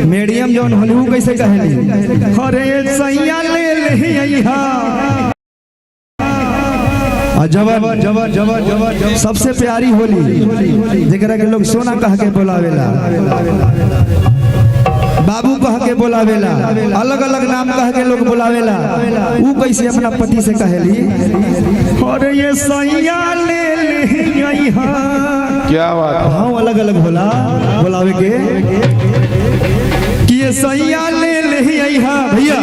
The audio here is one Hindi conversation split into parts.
मीडियम जौन होलू कैसे कहली अरे सैया ले लइहा जबर सबसे प्यारी होली जेकरा के लोग सोना कह के बोलावेला, बाबू कह के बोलावेला, अलग अलग नाम कह के लोग बोलावेला। ऊ कैसे अपना पति से कहली अरे ये सैया ले लइहा। क्या बात, हाँ अलग अलग होला बोलावे के कि ये सैया ले लइहा भैया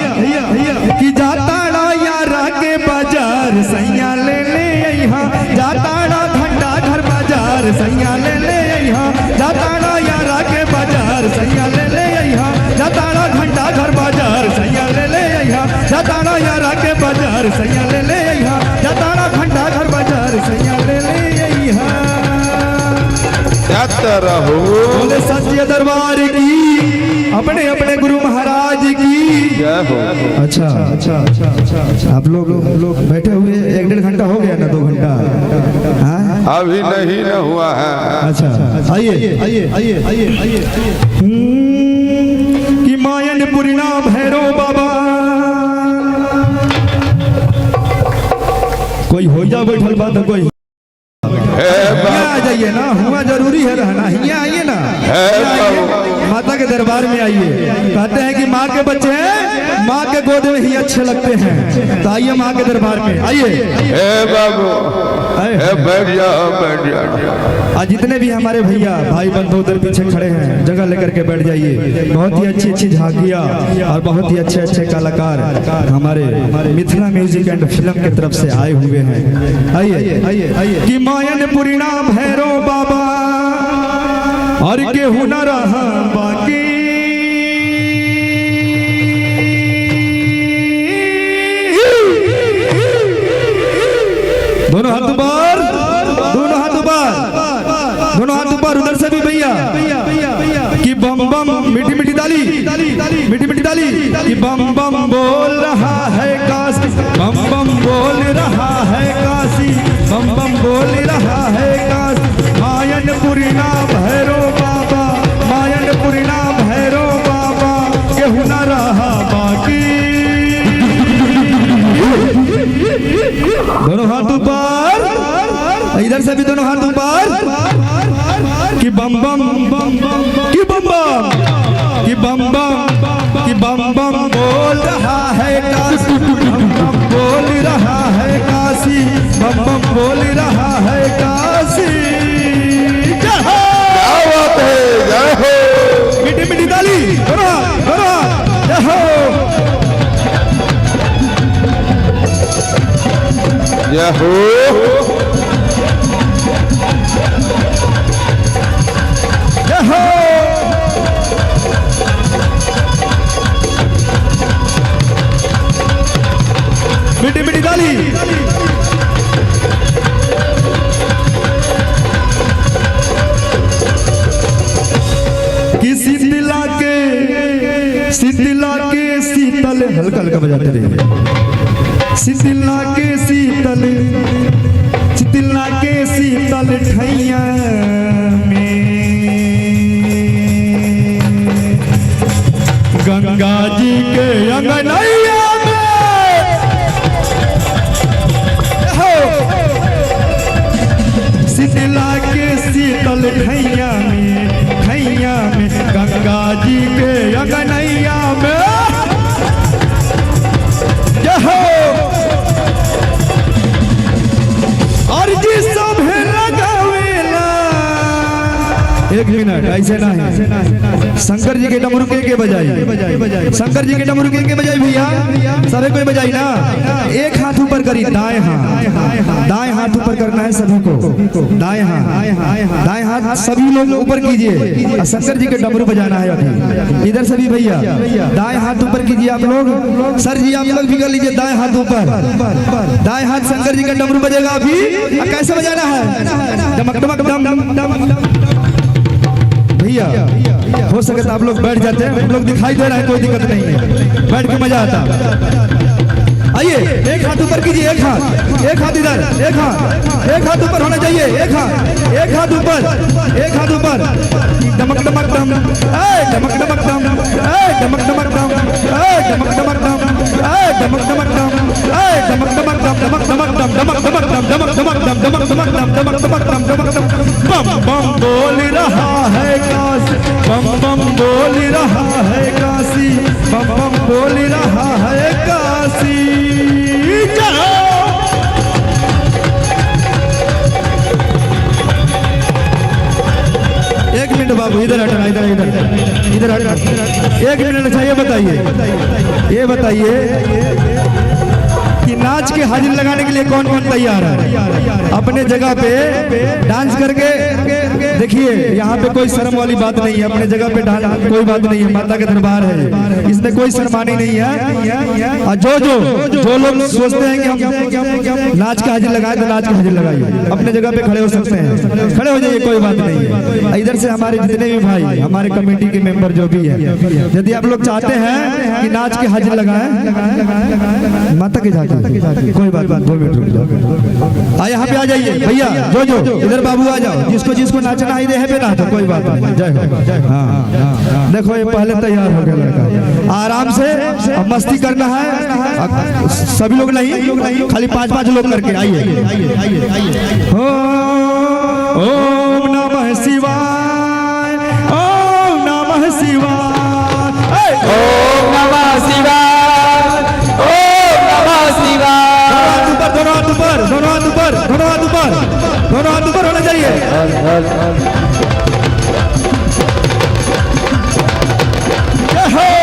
कि जाता यारा के बाजार सैया ले लइहा, जाता घंटा घर बाजार सैया ले लइहा, जाता यारा के बाजार सैया ले लइहा, जाता घंटा घर बाजार सैया ले लइहा, जाता यारा के बाजार सैया ले लइहा, जाता घंटा घर बाजार सैया ले लइहा। जाता रहो बोले सच्चे दरबार की अपने अपने गुरु महाराज की जय हो। अच्छा अच्छा अच्छा अच्छा अच्छा आप लोग बैठे हुए 1-1.5 घंटा हो गया ना 2 घंटा? हाँ अभी नहीं न हुआ है। अच्छा आइए आइए आइए आइए आइए कि मायन पुरना भैरव बाबा कोई हो जा बैठल बात कोई आ जाइए ना, हुआ जरूरी है रहना, यहाँ आइए ना, माता के दरबार में आइए। कहते हैं कि माँ के बच्चे माँ के गोद में ही अच्छे लगते हैं, तो आइए माँ के दरबार में आइए। बाबू बैठ जाओ बैठ जाओ। आज जितने भी हमारे भैया भाई बंधु उधर पीछे खड़े हैं जगह लेकर के बैठ जाइए। बहुत ही अच्छी अच्छी झांकियाँ और बहुत ही अच्छे अच्छे कलाकार हमारे मिथिला म्यूजिक एंड फिल्म की तरफ से आए हुए हैं। आइए आइए आइए कि मायन पुरीना भैरव बाबा और के हुनर बाकी दोनों हाथ ऊपर, दोनों हाथ ऊपर, दोनों हाथ ऊपर। उधर से भी भैया कि बम बम मीठी मीठी ताली, मीठी मीठी ताली कि बम बम बोल रहा है काशी, बम बम बोल रहा है काशी, बम बम बोल रहा है काशी। मायन पुरीना भैरव बाबा, मायन पुरीना भैरव बाबा के हुनर रहा बाकी। दोनों हाथ ऊपर, इधर से भी दोनों हाथ ऊपर कि बम बम कि बम बम कि बम बम कि बम बम बोल रहा है काशी, बम बम बोल रहा है काशी, बम बम बोल रहा है काशी। जय हो, मीठी मीठी ताली, जय हो, जय हो। मीठी मीठी ताली कि शीतला के शीतल हल्का हल्का बजाते रहिए। शीतला के शीतल, शीतला के शीतल ठैया में गंगा जी के अंगनैया में, शीतला के शीतल ठैया में गंगा जी के अंगनैया में। और जी सब लगावेला 1 मिनट ऐसे नहीं, शंकर जी के डमरू के बजाई, शंकर जी के डमरू के बजाई भैया सभी कोई बजाई ना। एक हाथ ऊपर करी, दाएं हाथ, दाएं हाथ ऊपर करना है सभी को, दाएं हाथ, दाएं हाथ सभी लोग ऊपर कीजिए। शंकर जी के डमरू बजाना है अभी। इधर सभी भैया दाएं हाथ ऊपर कीजिए आप लोग। सर जी आप लोग भी कर लीजिए दाएं हाथ ऊपर, दाएं हाथ शंकर जी का डमरू बजेगा अभी। कैसे बजाना है? डमक डमक डम डम डम। भैया हो सके तो आप लोग बैठ जाते हैं, हम लोग दिखाई दे रहा है, कोई दिक्कत नहीं है, बैठ के मजा आता। आइए एक हाथ ऊपर कीजिए, एक हाथ इधर, एक हाथ ऊपर होना चाहिए, एक हाथ ऊपर, एक हाथ ऊपर। डमक डमक डम, डमक डमक डम, धमक दम धमक धमक दम धमक धमक दम धमक दम बम बम बोल रहा है काशी बम बम बोल रहा है काशी बम बम बोल रहा है काशी चलो एक मिनट बाबू इधर हटना इधर इधर इधर हटना एक मिनट अच्छा ये बताइए कि नाच के हाजिर लगाने के लिए कौन कौन तैयार है अपने जगह पे डांस करके देखिए यहाँ पे कोई शर्म वाली बात नहीं है अपने जगह पे डांस कोई बात नहीं है माता का दरबार है इसमें कोई शर्मानी नहीं है और जो लोग सोचते हैं कि हम नाच के हाजिर लगाए तो नाच के हाजिर लगाइए अपने जगह पे खड़े हो सकते हैं खड़े हो जाइए कोई बात नहीं है इधर से हमारे जितने भी भाई हमारे कमेटी के मेंबर जो भी है यदि आप लोग चाहते हैं कि नाच के हाजिर लगाए माता के जाके कोई बात 2 मिनट रुक जाओ यहाँ पे आ जाइए भैया जो इधर बाबू आ जाओ जिसको नाचना ही है बेटा तो कोई बात नहीं जय हो हाँ देखो ये पहले तैयार हो गया लड़का आराम से मस्ती करना है सभी लोग नहीं खाली 5 लोग करके आइए ओम नमः शिवाय ओम नमः शिवाय ओम नमः शिवाय दोनों हाथ ऊपर होना चाहिए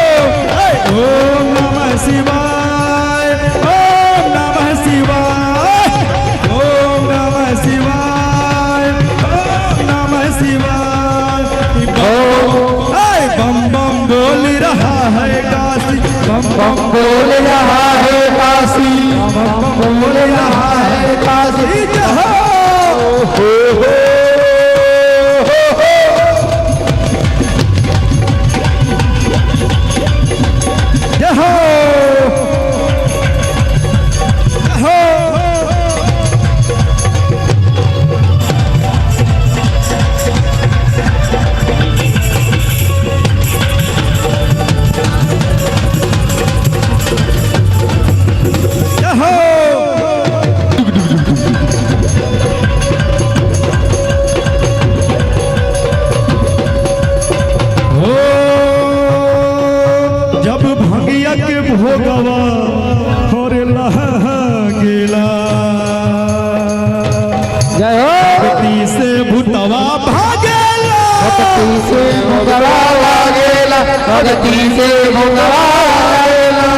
ओम नमः शिवाय ओम नमः शिवाय ओम नमः शिवाय ओम नमः शिवाय बम बम बोल रहा है काशी बम बम बोल रहा है काशी बम बोल रहा है काशी भोगवा और गेला जय हो भक्ति से भूतवा भागेला भक्ति से भोगवा लागेला भक्ति से भोगवा लागेला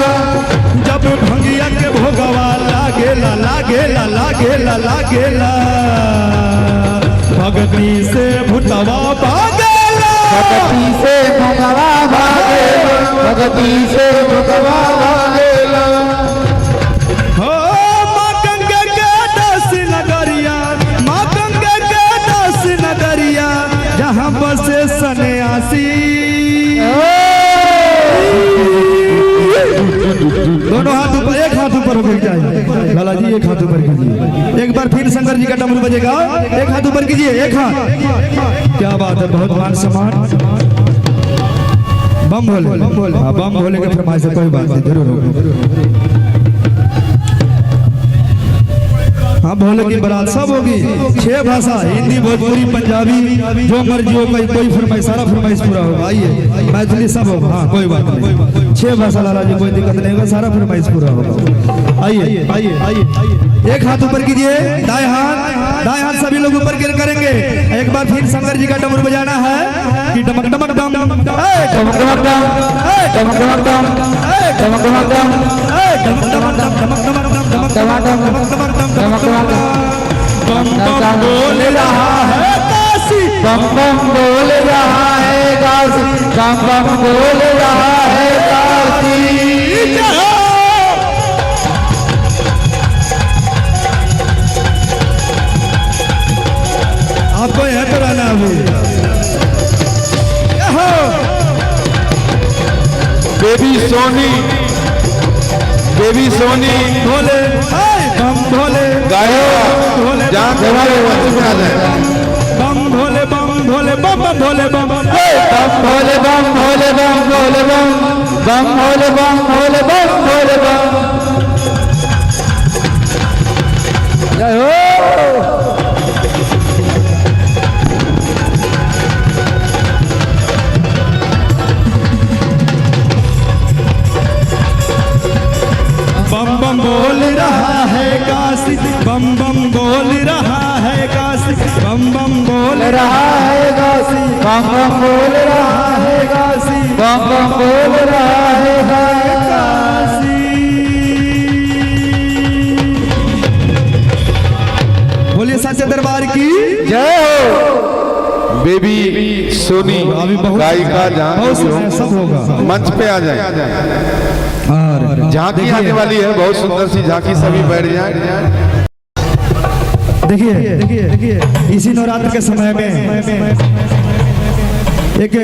जब भंगिया के भोगवा लागेला लागेला लागेला लागेला भक्ति से भूतवा भागेला भक्ति से भोगवा भागेला भक्ति से भोगवा भागेला हो माँ गंगा के 10 नगरिया माँ गंगा के 10 नगरिया जहाँ बसे सन्यासी दोनों हाथ ऊपर एक हाथ ऊपर होकर जाए लाला जी एक हाथ ऊपर कीजिए एक बार फिर शंकर जी का डमरू बजेगा एक हाथ ऊपर कीजिए एक हाथ क्या बात है बहुत मान सम्मान बम भोले बम भोले के फरमाइश से कोई बात नहीं जरूर होगा हाँ भोले की बारात सब होगी 6 भाषा हिंदी भोजपुरी पंजाबी जो मर्जी हो कोई फरमाइश सारा फरमाइश पूरा होगा आइए मैथिली सब होगा हाँ कोई बात नहीं 6 भाषा लाला जी कोई दिक्कत नहीं होगा सारा फरमाइश पूरा होगा आइए आइए आइए एक हाथ ऊपर कीजिए दाएं हाथ सभी लोग ऊपर गिर करेंगे एक बार फिर शंकर जी का डमरू बजाना है कि डमक डमक डम डमक डमक डम डमक डमक डम डमक डमक डम डमक डमक डम डमक डमक डम डमक डमक डम डमक डमक डम बम बम बोल रहा है काशी बम बम बोल रहा है काशी बम बम बोल रहा है काशी आपको यहाँ तो रहना अभी बेबी सोनी भोले बम भोले गायो भोले जहाँ तुम्हारे वचन में आ जाए बम भोले बम भोले बम बम भोले बम बम भोले बम भोले बम भोले बम बम भोले बम भोले बम भोले बम जय हो बम बम बोल रहा है काशी, बम बम बोल रहा है काशी, बम बम बोल रहा है काशी। बोलिए सच्चे दरबार की जय हो। बेबी सोनी अभी बहुत गायिका जहाँ बहुत भी हो, सब होगा। मंच पे आ जाए। और झांकी आने वाली है, बहुत सुंदर सी झांकी, सभी बैठ जाए। देखिए इसी नवरात्र के समय में एक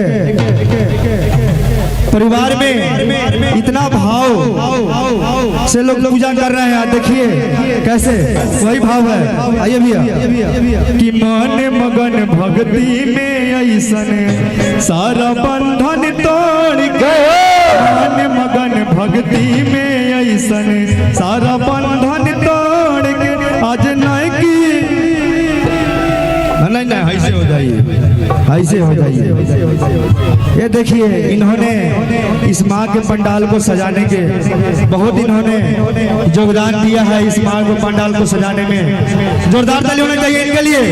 परिवार में इतना भाव से लोग पूजा कर रहे हैं। देखिए कैसे वही भाव है। आइए भैया कि मन मगन भक्ति में ऐसन सारा बंधन तोड़ गए। मन मगन भक्ति में ऐसन सारा बंधन तोड़ के आज नहीं की नहीं ऐसे हो जाइए, ऐसे हो जाइए। ये देखिए इन्होंने इस माँ के पंडाल को सजाने के बहुत इन्होंने योगदान दिया है। इस माँ को पंडाल को सजाने में जोरदार ताली होना चाहिए इनके लिए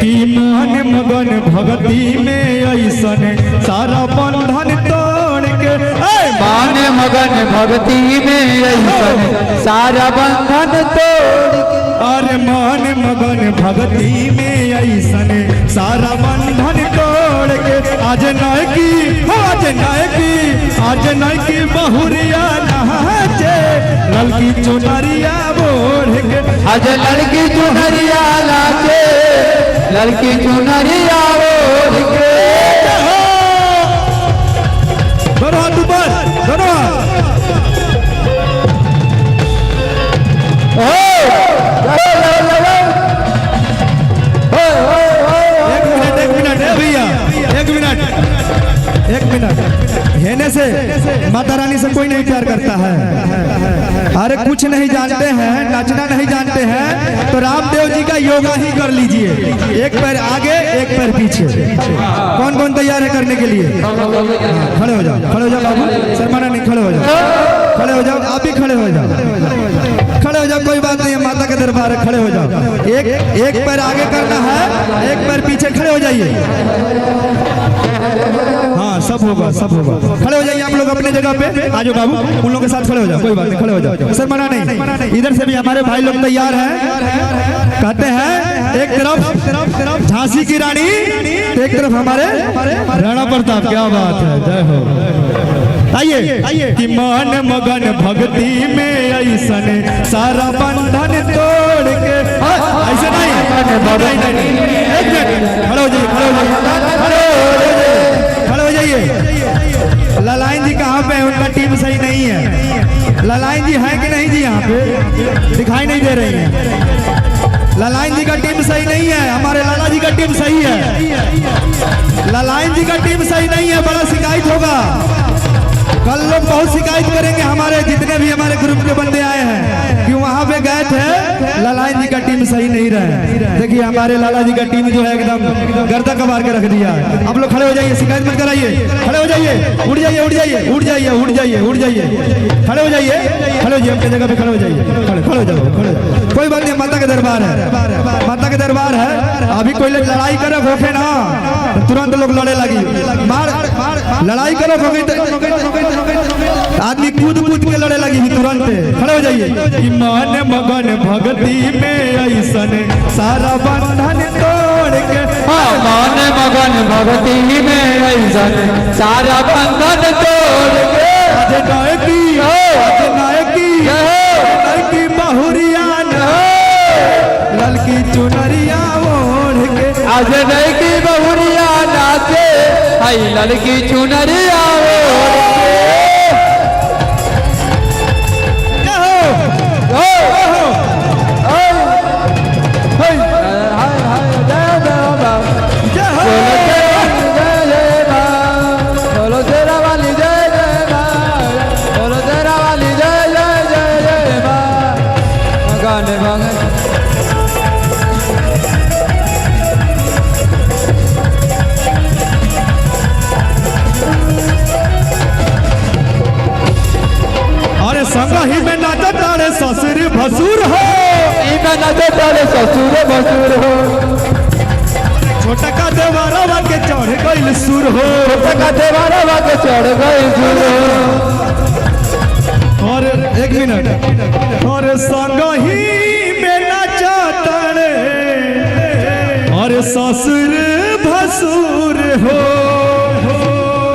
कि मन मगन भक्ति में ऐसन सारा बंधन तोड़ के मान मगन भक्ति में ऐसन सारा बंधन तोड़ के। अरे मन मगन भक्ति में ऐसन सारा बंधन तोड़ के आज नायकी बहुरिया नाचे ललकी चुनरिया बोढ़ के। आज लड़की चुनरिया नाचे लड़की चुनरिया ओढ़ के। दोनों हाथ ऊपर, दोनों हाथ। एक मिनट हेने से माता रानी से कोई नहीं प्यार करता है। अरे कुछ नहीं जानते हैं, नाचना नहीं जानते हैं तो रामदेव जी का योगा ही कर लीजिए। एक पैर आगे एक पैर पीछे। कौन कौन तैयार है करने के लिए? खड़े हो जाओ, खड़े हो जाओ बाबू, शर्माना नहीं, खड़े हो जाओ, खड़े हो जाओ, आप भी खड़े हो जाओ, खड़े हो जाओ, कोई बात नहीं है, माता के दरबार है, खड़े हो जाओ। एक पैर आगे करना है, एक पैर पीछे, खड़े हो जाइए। हाँ सब होगा, सब होगा। खड़े हो जाइए आप लोग अपने जगह पे। आ जाओ बाबू, उन लोगों के साथ खड़े हो जाओ, कोई बात नहीं, खड़े हो जाओ, सर मना नहीं। इधर से भी हमारे भाई लोग तैयार हैं। कहते हैं एक तरफ झांसी की रानी, एक तरफ हमारे राणा प्रताप। क्या बात है, जय हो। आइए कि मन मगन भक्ति में ऐसन सारा बंधन तोड़ के। ऐसे नहीं, एक मिनट, खड़े हो जाइए, खड़े हो जाइए, खड़े हो जाइए। ललाइन जी कहाँ पे है? उनका टीम सही नहीं है। ललाइन जी है कि नहीं जी? यहाँ पे दिखाई नहीं दे रही है। ललाइन जी का टीम सही नहीं है, हमारे लाला जी का टीम सही है। ललाइन जी का टीम सही नहीं है, बड़ा शिकायत होगा। कल लोग बहुत शिकायत करेंगे। हमारे जितने भी हमारे ग्रुप के बंदे आए हैं कि वहाँ पे गए थे, लाला जी का टीम सही नहीं रहे। देखिए हमारे लाला जी का टीम जो है एकदम गर्दा कबार के रख दिया है। आप लोग खड़े हो जाइए, शिकायत मत कराइए, खड़े हो जाइए, उठ जाइए, उठ जाइए, उठ जाइए, उठ जाइए, उठ जाइए, खड़े हो जाइए, खड़े हो जाइए, अपनी जगह पे खड़े हो जाइए, खड़े हो जाओ, खड़े। कोई बात नहीं, माता के दरबार है, माता के दरबार है। अभी कोई लड़ाई करे भोखे ना, तुरंत लोग लड़े लगी, मार लड़ाई करो भोगे, आदमी कूद कूद के लड़े लगी तुरंत। खड़े हो जाइए कि मन मगन भक्ति में ऐसन सारा बंधन तोड़ के। मन मगन भक्ति में ऐसन सारा बंधन तोड़ के। आज नायकी बहुरिया ललकी चुनरिया ओढ़ के। आज नयकी बहुरिया नाचे आई ललकी चुनरिया ओढ़ के। संग ही में नाचा तारे ससुर भसुर हो, नाचे तारे ससुर भसुर हो। देवरवा के चढ़ गइल सुर हो छोटा का देवरवा के चढ़ गइल सुर हो। और एक मिनट और संग ही में नाचतड़े और ससुर भसुर हो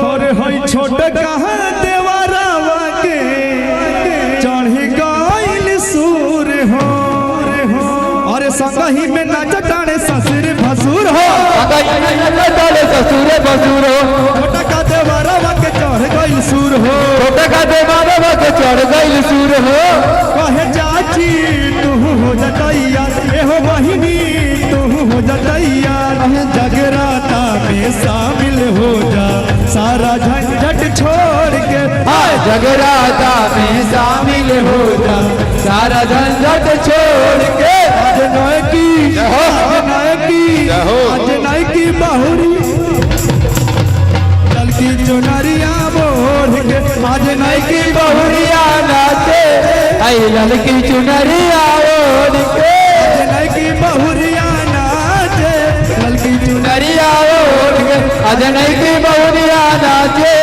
और हई छोट कहाँ देवरवा के चढ़ गइल सुर हो और संग ही में नाचतड़े ससुर भसुर हो ससुर भसुर हो। छोटा का देवरवा के चढ़ गइल सुर हो छोटा का देवरवा के चढ़ गइल सुर हो। कहे चाची तू हो जतैया एहो बहिनी तू हो जतैया जगराता में शामिल हो जा सारा झंझट छोड़ के जगराता में शामिल हो जा सारा झंझट छोड़ के। आज नायकी आज नायकी बहुरी चल की चुनरिया बोढ़ के आज नायकी बहुरिया नाचे आई ललकी चुनरिया ओढ़ के। नायकी बहुरिया नाचे ललकी चुनरिया ओढ़ के अजनई की बहुरिया नाचे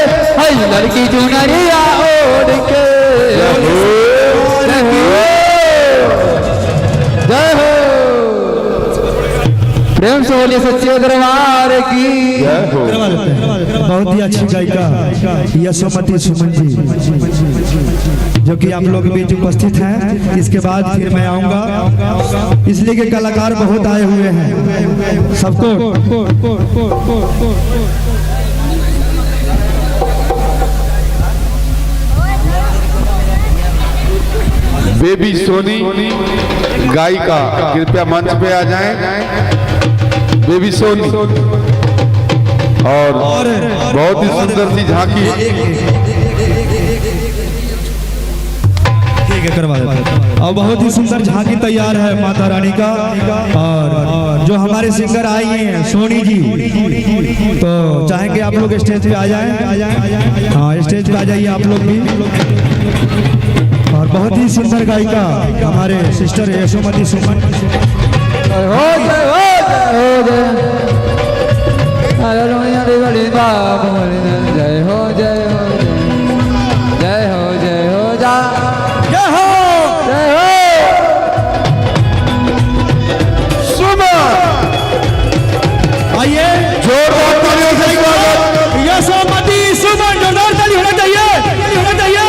आई ललकी चुनरिया ओढ़ के। जय हो प्रेम से बोलिए सच्चे दरबार की। बहुत ही अच्छी गायिका यशोमती सुमन जी जो कि आप लोग बीच उपस्थित हैं। इसके बाद फिर मैं आऊंगा इसलिए कि कलाकार बहुत आए हुए हैं सबको बेबी सोनी गायिका कृपया मंच पे आ जाएं। बेबी सोनी और बहुत ही सुंदर सी झांकी। ठीक है करवा देते। और बहुत ही सुंदर झांकी तैयार है माता रानी का। और जो हमारे सिंगर आई हैं सोनी जी तो चाहेंगे आप लोग स्टेज पे आ जाएं। हाँ स्टेज पे आ जाइए आप लोग भी। और बहुत ही सुंदर गायिका हमारे सिस्टर यशोमती सुमन। जय हो जय हो जय हो जय हो जा जय हो जय हो सुमन। आइए जोरदार तालियों से स्वागत। यशोमती सुमन जोरदार ताली होना चाहिए होना चाहिए।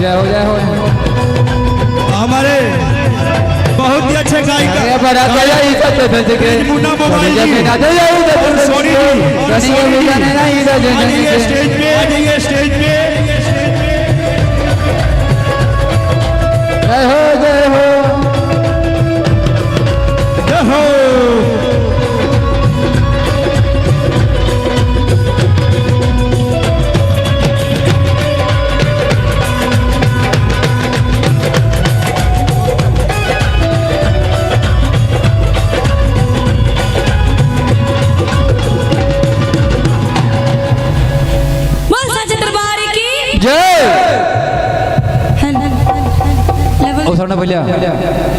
जय हो जय हो हमारे बहुत ही अच्छे गायिका मुन्ना मोबाइल जी सोनी जी स्टेज पे आ जाइए स्टेज पे। जय हो जय हो जय हो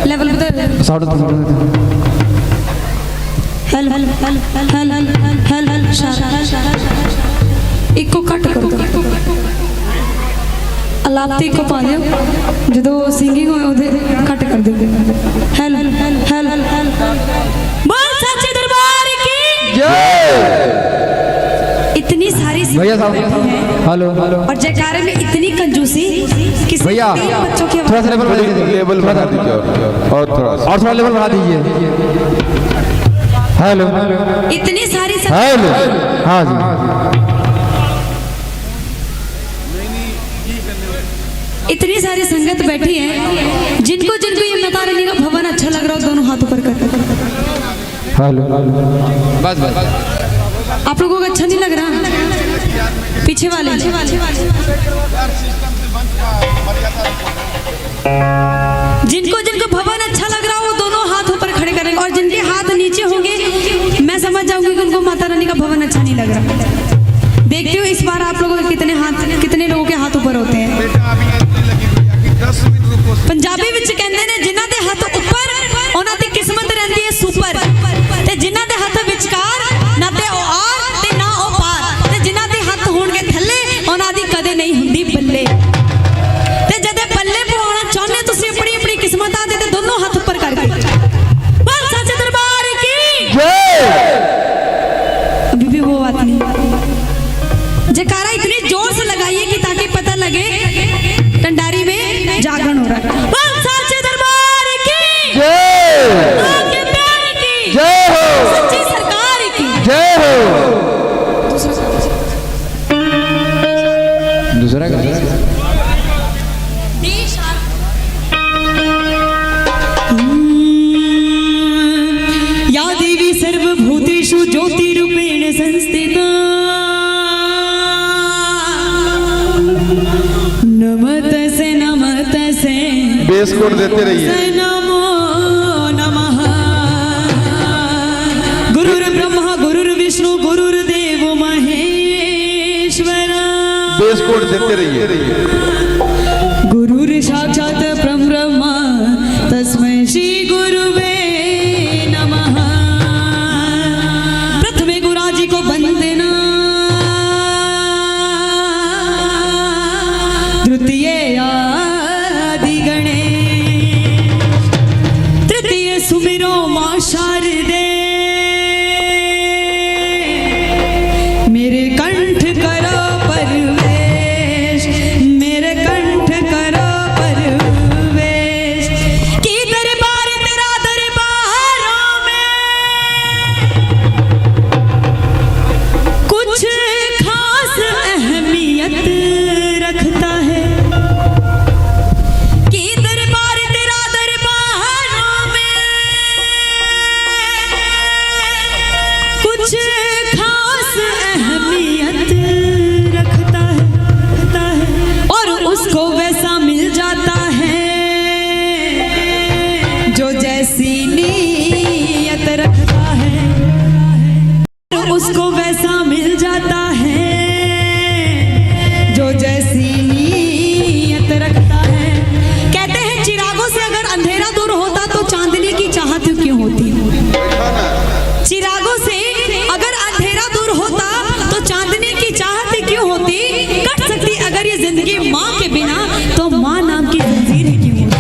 लेवल बता हल हल हल हल हल हल हल इको कट कर दो अलापती को पा दियो जो सिंगिंग होए ओदे कट कर दो हल हल हल हल बोल सच्चे दरबार की जय। इतनी सारी भैया साहब हेलो हेलो और जयकारे में इतनी कंजूसी किसी भैया बच्चों की थोड़ा सा लेवल बढ़ा दीजिए लेवल बढ़ा दीजिए और थोड़ा लेवल बढ़ा दीजिए। हेलो इतनी सारी हेलो हाँ जी इतनी सारी संगत बैठी है जिनको जिनको ये माता रानी का भवन अच्छा लग रहा हो दोनों हाथ ऊपर कर। हेलो बस बस आप लोगों को अच्छा नहीं लग रहा पीछे वाले जिनको जिनको भवन अच्छा लग रहा हो वो दोनों हाथ ऊपर खड़े करेंगे और जिनके हाथ नीचे होंगे मैं समझ जाऊंगी कि उनको माता रानी का भवन अच्छा नहीं लग रहा। देखते हो इस बार आप लोगों के कितने लोगों के हाथ ऊपर होते हैं। पंजाबी विच कहंदे ने जिन्हां दे हाथ ऊपर उन्हां कोड देते रहिए। नमो नमः। गुरुर्ब्रह्मा गुरुर्विष्णु गुरुर्देव महेश्वरा। बेस कोड देते रहिए। गुरुर् साक्षात् परब्रह्म तस्मै श्री गुरुवे नमः। प्रथमे गुराजी को वंदना, द्वितीय आदि गणेश, तृतीय सुमिरो मां शारदे। मेरे कंठ करो परवेश, मेरे कंठ करो परवेश। की दरबार तेरा दरबारों में कुछ खास अहमियत रखता है। की दरबार तेरा दरबारों में कुछ खास अहमियत रखता है, और उसको वैसा मिल जाता है जो जैसी नीयत रखता है। उसको वैसा मिल जाता है जो जैसी नीयत रखता है। कहते हैं चिरागों से अगर अंधेरा दूर होता तो चांदनी की चाहत क्यों होती। चिरागों से अगर अंधेरा दूर होता तो चांदनी की चाहत क्यों होती। कट सकती अगर ये जिंदगी माँ के बिना तो माँ नाम की जंजीर क्यों होती।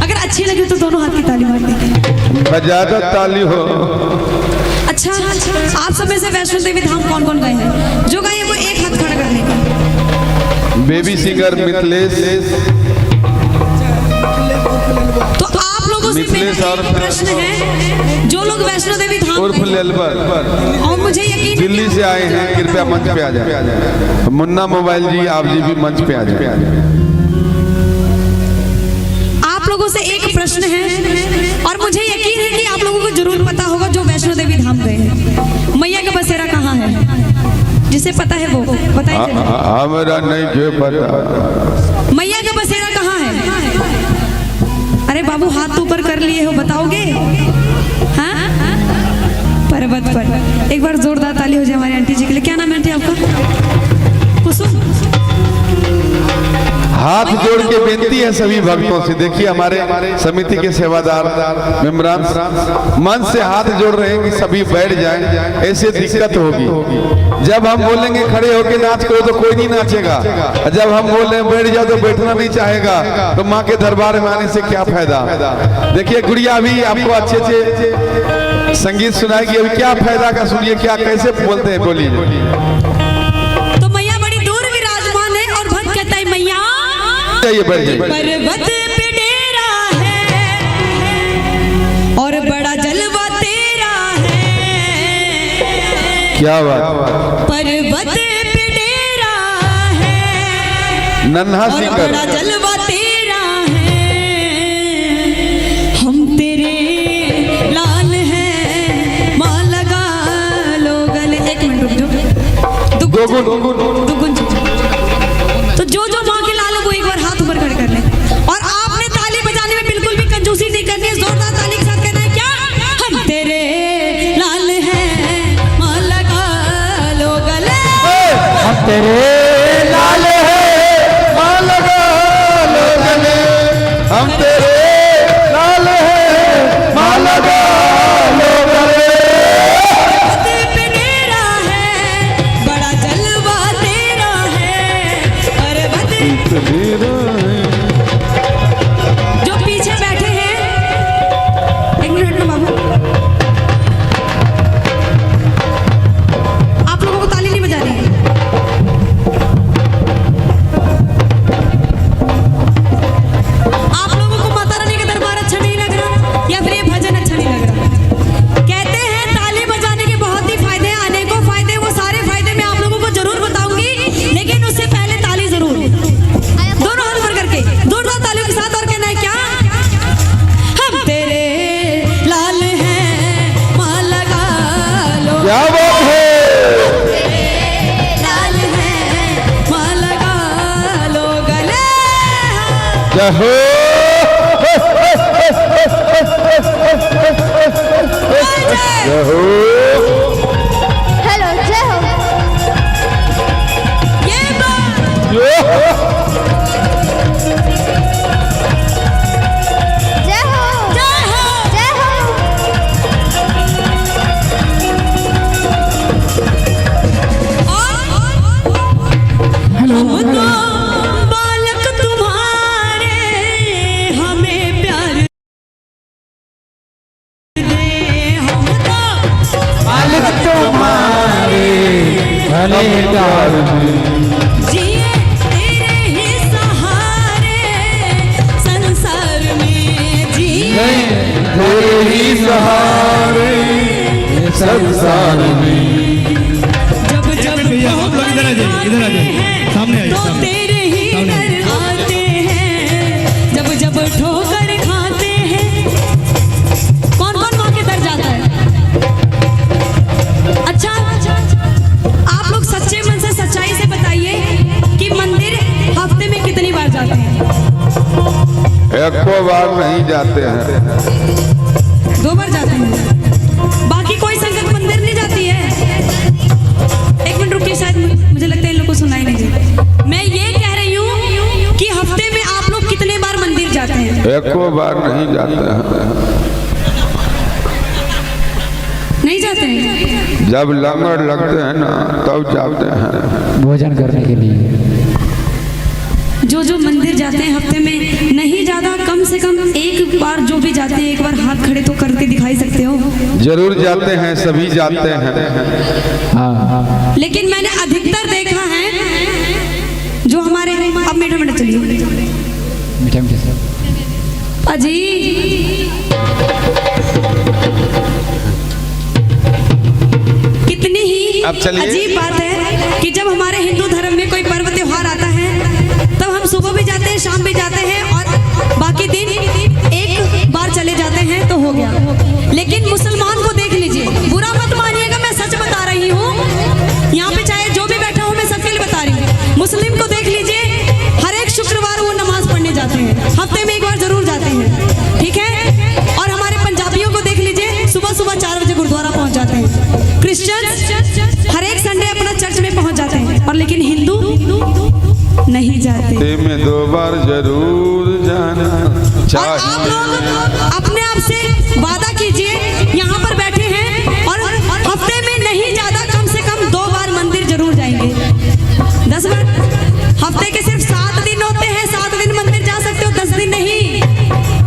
अगर अच्छी लगे तो दोनों हाथ की ताली मार देंगे। बजाता ताली हो। अच्छा, आप सब में से वैष्णो देवी धाम कौन कौन गए हैं? जो गए हैं वो एक हाथ खड़ा करने का। Baby singer Mithilesh. तो आप लोगों से मेरा मिथिलेश और एक प्रश्न है, जो लोग वैष्णो देवी धाम उर्फ गए हैं, लेलबर और मुझे यकीन है दिल्ली से आए हैं, कृपया मंच पे आ जाए। मुन्ना मोबाइल जी, आप जी भी मंच पे आ जाए। आप लोगों से एक प्रश्न है, और मुझे यकीन है कि आप लोगों को जरूर पता होगा जो वैष्णो देवी धाम गए हैं। मैया का बसेरा कहाँ है? जिसे पता है वो बताइए। हमारा नहीं जो पता। मैया का बसेरा कहाँ है? अरे बाबू हाथ ऊपर कर लिए हो, बताओगे? हाँ, पर्वत पर। एक बार जोरदार ताली हो जाए हमारी आंटी जी के लिए। क्या नाम है आंटी आपका? कुसुम। हाथ जोड़ के बेनती है सभी भक्तों से। देखिए हमारे समिति के सेवादार मेम्बरान मन से हाथ जोड़ रहे हैं कि सभी बैठ जाएं, ऐसे दिक्कत होगी। जब हम बोलेंगे खड़े होके नाच करो तो कोई नहीं नाचेगा, जब हम बोल रहे हैं बैठ जाओ तो बैठना नहीं चाहेगा, तो माँ के दरबार में आने से क्या फायदा। देखिए गुड़िया भी आपको अच्छे अच्छे संगीत सुनाएगी, अभी क्या फायदा का सुनिए, क्या कैसे बोलते हैं, बोलिए। जाइए बैठ जाइए। पर्वत पे डेरा है और बड़ा जलवा तेरा है। क्या बात। पर्वत पे डेरा है नन्हा और सिंगर। बड़ा जलवा तेरा है। हम तेरे लाल हैं, माँ लगा लो गले। एक मिनट रुक जाओ। दुगुन तो जो माँ के लाल है वो एक बार हाथ ऊपर कर ले। और आपने ताली बजाने में बिल्कुल भी कंजूसी नहीं करनी है, जोरदार ताली के साथ कहना है क्या? हम तेरे लाल हैं, माँ लगा लो गले। हम तेरे लाल हैं, माँ लगा लो गले। हम तेरे लाल हैं, माँ लगा लो गले। पर्वत पे डेरा है, बड़ा जलवा तेरा है। पर्वत जो पीछे बैठे हैं, एक मिनट में बाबू, आप लोगों को ताली नहीं बजा रही है। आप लोगों को माता रानी का दरबार अच्छा नहीं लग रहा, या फिर ये भजन अच्छा नहीं लग रहा? कहते हैं ताली बजाने के बहुत ही फायदे हैं, अनेकों फायदे। वो सारे फायदे मैं आप लोगों को जरूर बताऊंगी, लेकिन उससे पहले ताली जरूर। दोनों हाथ ऊपर करके जोरदार तालियों के साथ, और कहना है क्या? हम तेरे लाल हैं, माँ लगा लो। क्या बात है। लाल हैं, माँ लगा लो गले। जय हो। भले प्यार में जिए तेरे ही सहारे संसार में जिए तेरे ही सहारे संसार में। जब जब भैया आप लोग इधर आ जाइए, इधर आ जाइए, सामने आइए, तो सामने। तेरे ही सामने। डर आते हैं जब जब ठोकर खाते हैं। कौन कौन माँ के दर जाता है? अच्छा आप लोग सच्चे मन से सच्चाई से बताइए कि मंदिर हफ्ते में कितनी बार जाते हैं? एको बार नहीं जाते हैं। 2 बार जाते हैं। बाकी कोई संगत मंदिर नहीं जाती है? एक मिनट रुकिए, शायद मुझे लगता है इन लोगों को सुनाई नहीं दे। मैं ये कह रही हूँ कि हफ्ते में आप लोग कितने बार मंदिर जाते हैं? एको बार नहीं जाते हैं। नहीं जाते हैं? जब लंगर लगते हैं ना तब जाते हैं। भोजन करने के लिए। जो जो मंदिर जाते हैं हफ्ते में नहीं ज्यादा कम से कम एक बार जो भी जाते हैं एक बार हाथ खड़े तो करके दिखाई सकते हो। जरूर जाते हैं, सभी जाते हैं। हाँ लेकिन मैंने अधिकतर देखा है जो हमारे अब मीठा मीठा चलिए मीठा मीठा सब अजी कितनी ही अब चलिए। अजीब बात है कि जब हमारे हिंदू धर्म में कोई पर्व त्योहार आता है तब हम सुबह भी जाते हैं, शाम भी जाते हैं और बाकी दिन एक बार चले जाते हैं तो हो गया। लेकिन मुसलमान को देख लीजिए, बुरा मत मानिएगा, मैं सच बता रही हूँ। यहाँ पे चाहे जो भी बैठा हूँ मैं सबके लिए बता रही हूँ। मुस्लिम को देख लीजिए, हर एक शुक्रवार वो नमाज पढ़ने जाते हैं, हफ्ते में एक बार जरूर जाते हैं, ठीक है। और हमारे पंजाबियों को देख लीजिए, सुबह सुबह 4 बजे गुरुद्वारा पहुंच जाते हैं। क्रिश्चियन हर एक संडे अपना चर्च में पहुंच जाते हैं, और लेकिन हिंदू नहीं जाते। हफ्ते में 2 बार जरूर जाना और आप लोग अपने आप से वादा कीजिए, यहाँ पर बैठे हैं और हफ्ते में नहीं ज्यादा कम से कम 2 बार मंदिर जरूर जाएंगे। 10 बार हफ्ते के सिर्फ 7 दिन होते हैं, 7 दिन मंदिर जा सकते हो, 10 दिन नहीं।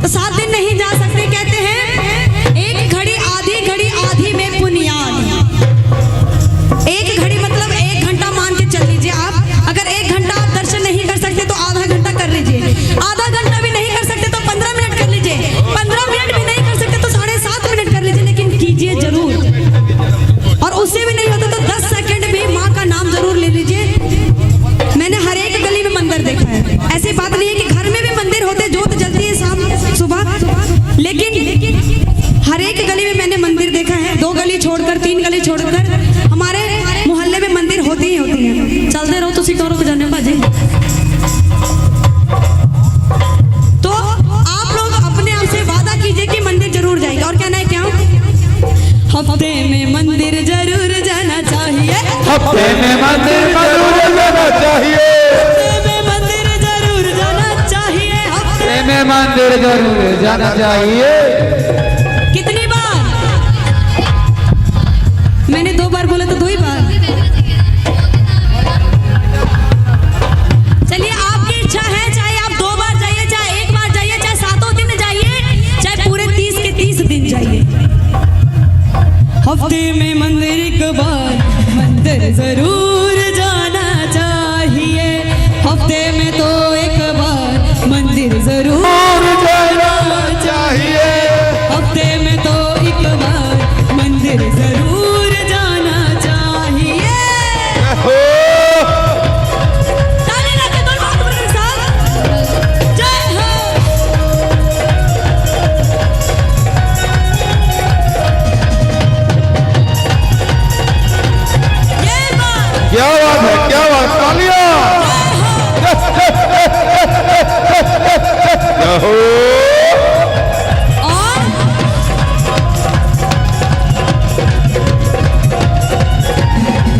तो 7 दिन नहीं जा सकते। कहते हैं एक घड़ी आधी में पुनियाद। एक घड़ी मतलब 1 घंटा मान के चल लीजिए आप। अगर 1 घंटा आप दर्शन नहीं कर सकते तो आधा घंटा कर लीजिए। आधा घंटा भी नहीं कर सकते तो 15 मिनट कर लीजिए। 15 मिनट भी नहीं कर सकते तो 7.5 मिनट कर लीजिए, लेकिन कीजिए जरूर। और उससे भी नहीं होता तो 10 सेकंड भी माँ का नाम जरूर ले लीजिए। मैंने हर एक गली में मंदिर देखा है। ऐसी बात नहीं है कि घर में भी मंदिर होते, जोत जलती है शाम सुबह, लेकिन हर एक गली में मैंने मंदिर देखा है। 2 गली छोड़कर, 3 गली छोड़कर हमारे मोहल्ले में मंदिर होती ही होती है। चलते रहो तो सिक्योर को जाने बाजी। तो आप लोग अपने आप से वादा कीजिए कि मंदिर जरूर जाएंगे। और कहना है क्या? हफ्ते में मंदिर जरूर जाना चाहिए। हफ्ते में मंदिर जरूर जाना चाहिए। हफ्ते में मंदिर जरूर जाना चाहिए। हफ्ते में मंदिर जरूर जाना चाहिए। कितनी बार? मैंने 2 बार बोला तो 2 ही बार। चलिए आपकी इच्छा है, चाहे आप 2 बार जाइए, चाहे 1 बार जाइए, चाहे 7 दिन जाइए, चाहे पूरे 30 के 30 दिन जाइए। हफ्ते में मंदिर 1 बार मंदिर जरूर जाना चाहिए। हफ्ते में तो 1 बार मंदिर जरूर जाना चाहिए। हफ्ते में तो 1 बार मंदिर जरूर जाना चाहिए। ताली लगा के दोनों हाथ ऊपर करके साथ जय हो। ये बात क्या बात है, क्या बात, तालियां।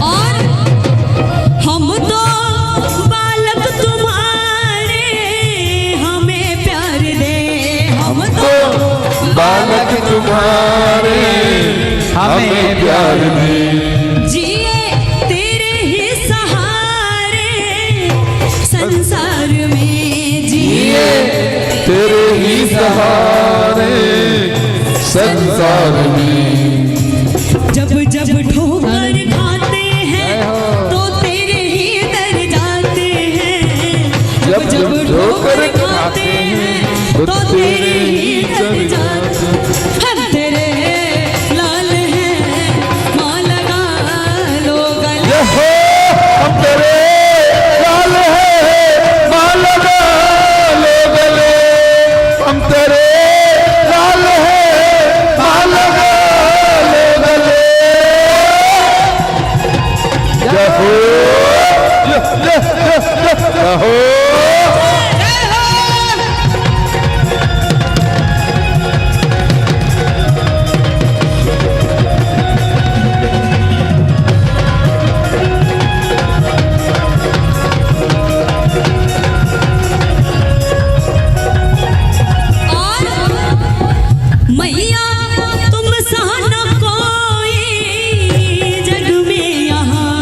और हम तो बालक तुम्हारे, हमें प्यार दे। हम तो बालक तुम्हारे हमें प्यार में जिए तेरे ही सहारे संसार में। जिए तेरे ही सहारे संसार में। जब जब ठोकर खाते हैं तो तेरी ही जान हम तेरे लाल हैं माँ लगा लो गले हम तेरे लाल हैं माँ लगा लो गले हम तेरे लाल हैं माँ लगा लो गले जय हो जय हो मैया तुम सा न कोई जग में यहाँ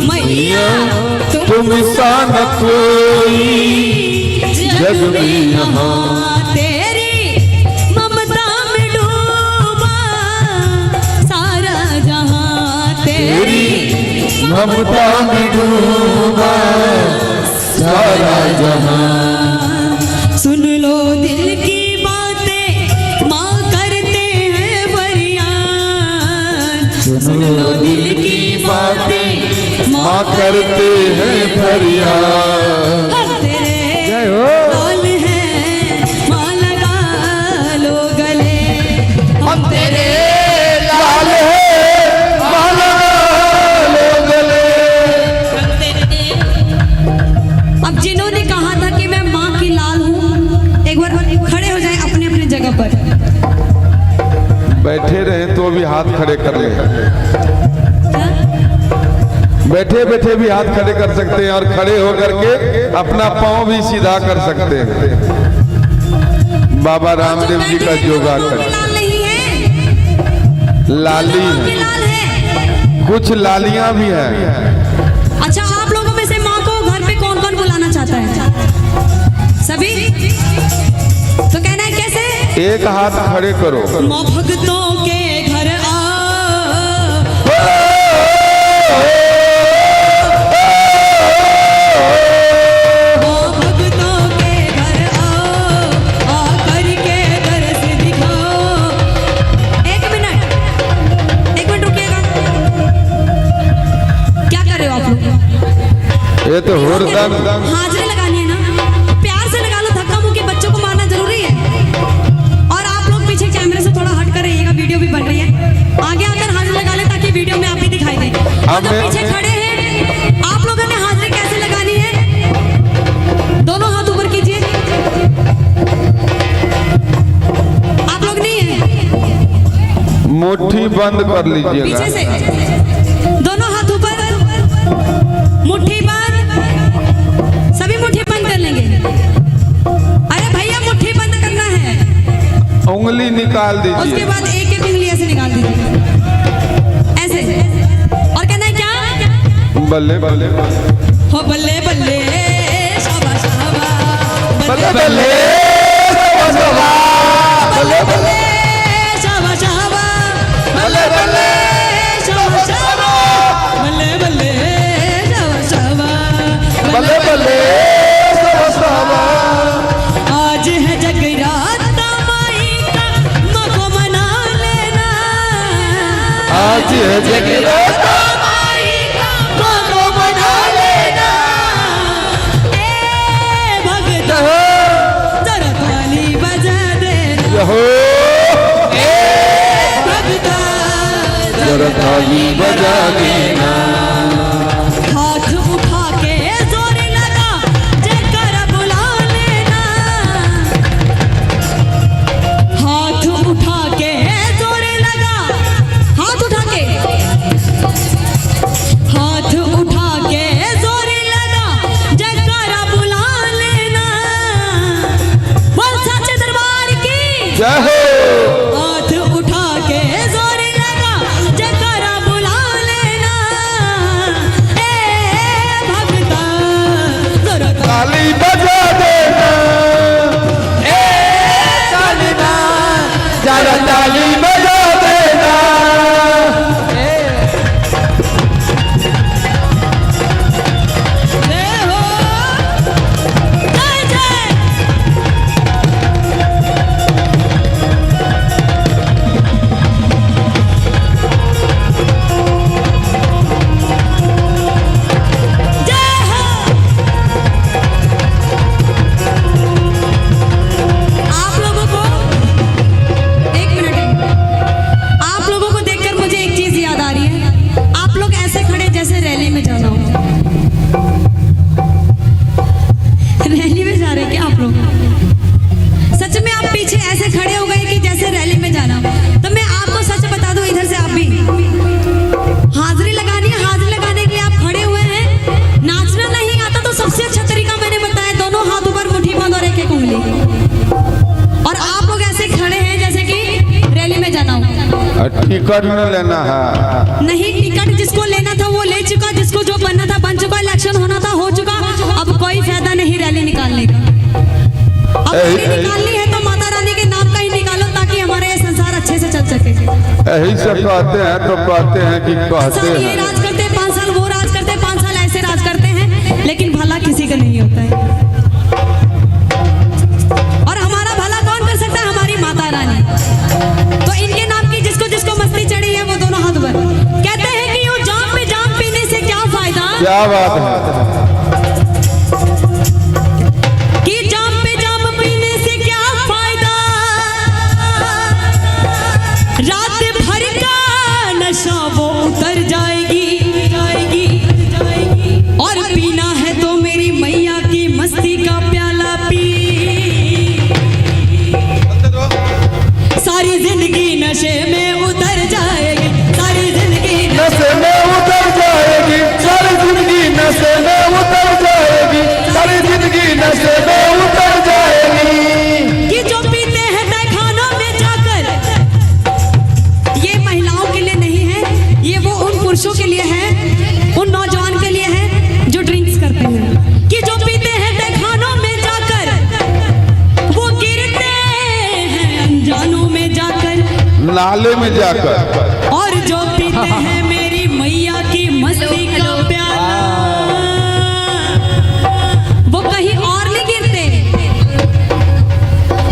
मैया तुम सा न कोई जग में यहाँ तेरी ममता में डूबा सारा जहाँ तेरी ममता में डूबा सारा जहां सुन लो दिल की बातें माँ करते हैं फरियाद सुन लो दिल की बातें माँ करते हैं फरियाद हम तेरे लाल हैं माँ लगा लो गले हम तेरे लाल है माँ लगा लो गले। अब जिन्होंने कहा था कि मैं माँ की लाल हूँ एक बार खड़े हो जाए अपने अपने जगह पर। बैठे रहे तो भी हाथ खड़े कर ले, बैठे बैठे भी हाथ खड़े कर सकते हैं और खड़े होकर के अपना पांव भी सीधा कर सकते हैं। बाबा रामदेव जी का योगा कर लाल नहीं है लाली माँ की है, लाल है। कुछ लालियां भी हैं। अच्छा आप लोगों में से माँ को घर पे कौन कौन बुलाना चाहता है? सभी? तो कहना है कैसे? एक हाथ खड़े करो। माँ भक्तों के घर आ माँ भक्तों के घर आओ आकर के दर्श दिखाओ। एक मिनट रुकिएगा। क्या कर रहे हो आप लोग? ये तो हुरदम हाजिरी लगानी है ना, प्यार से लगा लो। धक्का मुक्की बच्चों को मारना जरूरी है। और आप लोग पीछे कैमरे से थोड़ा हट कर रहिएगा, वीडियो भी बन रही है। आगे आकर हाजिरी लगा ले ताकि वीडियो में आप भी दिखाई दे। और जो पीछे खड़े हैं आप लोगों ने हाजिरी कैसे लगानी है? दोनों हाथ ऊपर कीजिए। आप लोग नहीं है, मुट्ठी बंद कर लीजिएगा। पीछे से दोनों हाथ ऊपर, मुट्ठी बंद। सभी मुट्ठी बंद कर लेंगे। अरे भैया मुट्ठी बंद करना है। उंगली निकाल उसके दीजिए। बाद एक एक उंगली ऐसे निकाल दीजिए, ऐसे। और कहना है क्या? बल्ले बल्ले हो बल्ले बल्ले शाबा शाबा बल्ले बल्ले बल्ले बल्ले शाबा शाबा बल्ले बल्ले शाबा शाबा बल्ले बल्ले शाबा शाबा बल्ले बल्ले आज है जगराता माई का माँ को मना लेना। आज है जगराता माई का माँ को मना लेना। ए भगता जरा ताली बजा देना। हो ए भगता जरा ताली बजा देना। हाथ उठा के जोर लगा जयकारा बुला लेना। हाथ उठा के जोर लगा, हाथ उठा के, हाथ उठा के जोर लगा जयकारा बुला लेना। बोल सच्चे दरबार की जय हो। हाथ उठा के जोर लगा जयकारा बुला लेना। टिकट न लेना है। नहीं, टिकट जिसको लेना था वो ले चुका, जिसको जो बनना था बन चुका, इलेक्शन होना था हो चुका। अब कोई फायदा नहीं रैली निकालने का। अब रैली निकालनी है तो माता रानी के नाम का ही निकालो, ताकि हमारा ये संसार अच्छे से चल सके। यही से कहते हैं तो कहते हैं कि कहते सब ये हैं राज करते हैं, 5 साल वो राज करते हैं, 5 साल ऐसे राज करते हैं, लेकिन भला किसी का नहीं होता है। और हमारा भला कौन कर सकता है? हमारी माता रानी। तो इनके नाम की जिसको जिसको मस्ती चढ़ी है वो दोनों हाथ ऊपर। कहते हैं कि यूं जाम पे जाम पीने से क्या फायदा, क्या बात है कि जाम पे जाम पीने से क्या फायदा, रात भर का नशा वो उतर जाएगी, और पीना है तो मेरी मैया की मस्ती का प्याला पी, सारी जिंदगी नशे में उतर जाएगी, सारी जिंदगी नशे में उतर जाएगी, सारी जिंदगी नशे में उतर जाएगी, सारी जिंदगी नशे में उतर जाएगी। कि जो पीते हैं तहखानों में जाकर, ये महिलाओं के लिए नहीं है, ये वो उन पुरुषों के लिए है, उन नौजवान के लिए है जो ड्रिंक्स करते हैं। कि जो पीते हैं तहखानों में जाकर, वो गिरते हैं अनजानों में जाकर, नाले में जाकर। और जो पीते हैं मेरी मैया की मस्ती का प्याला, वो कहीं और नहीं गिरते,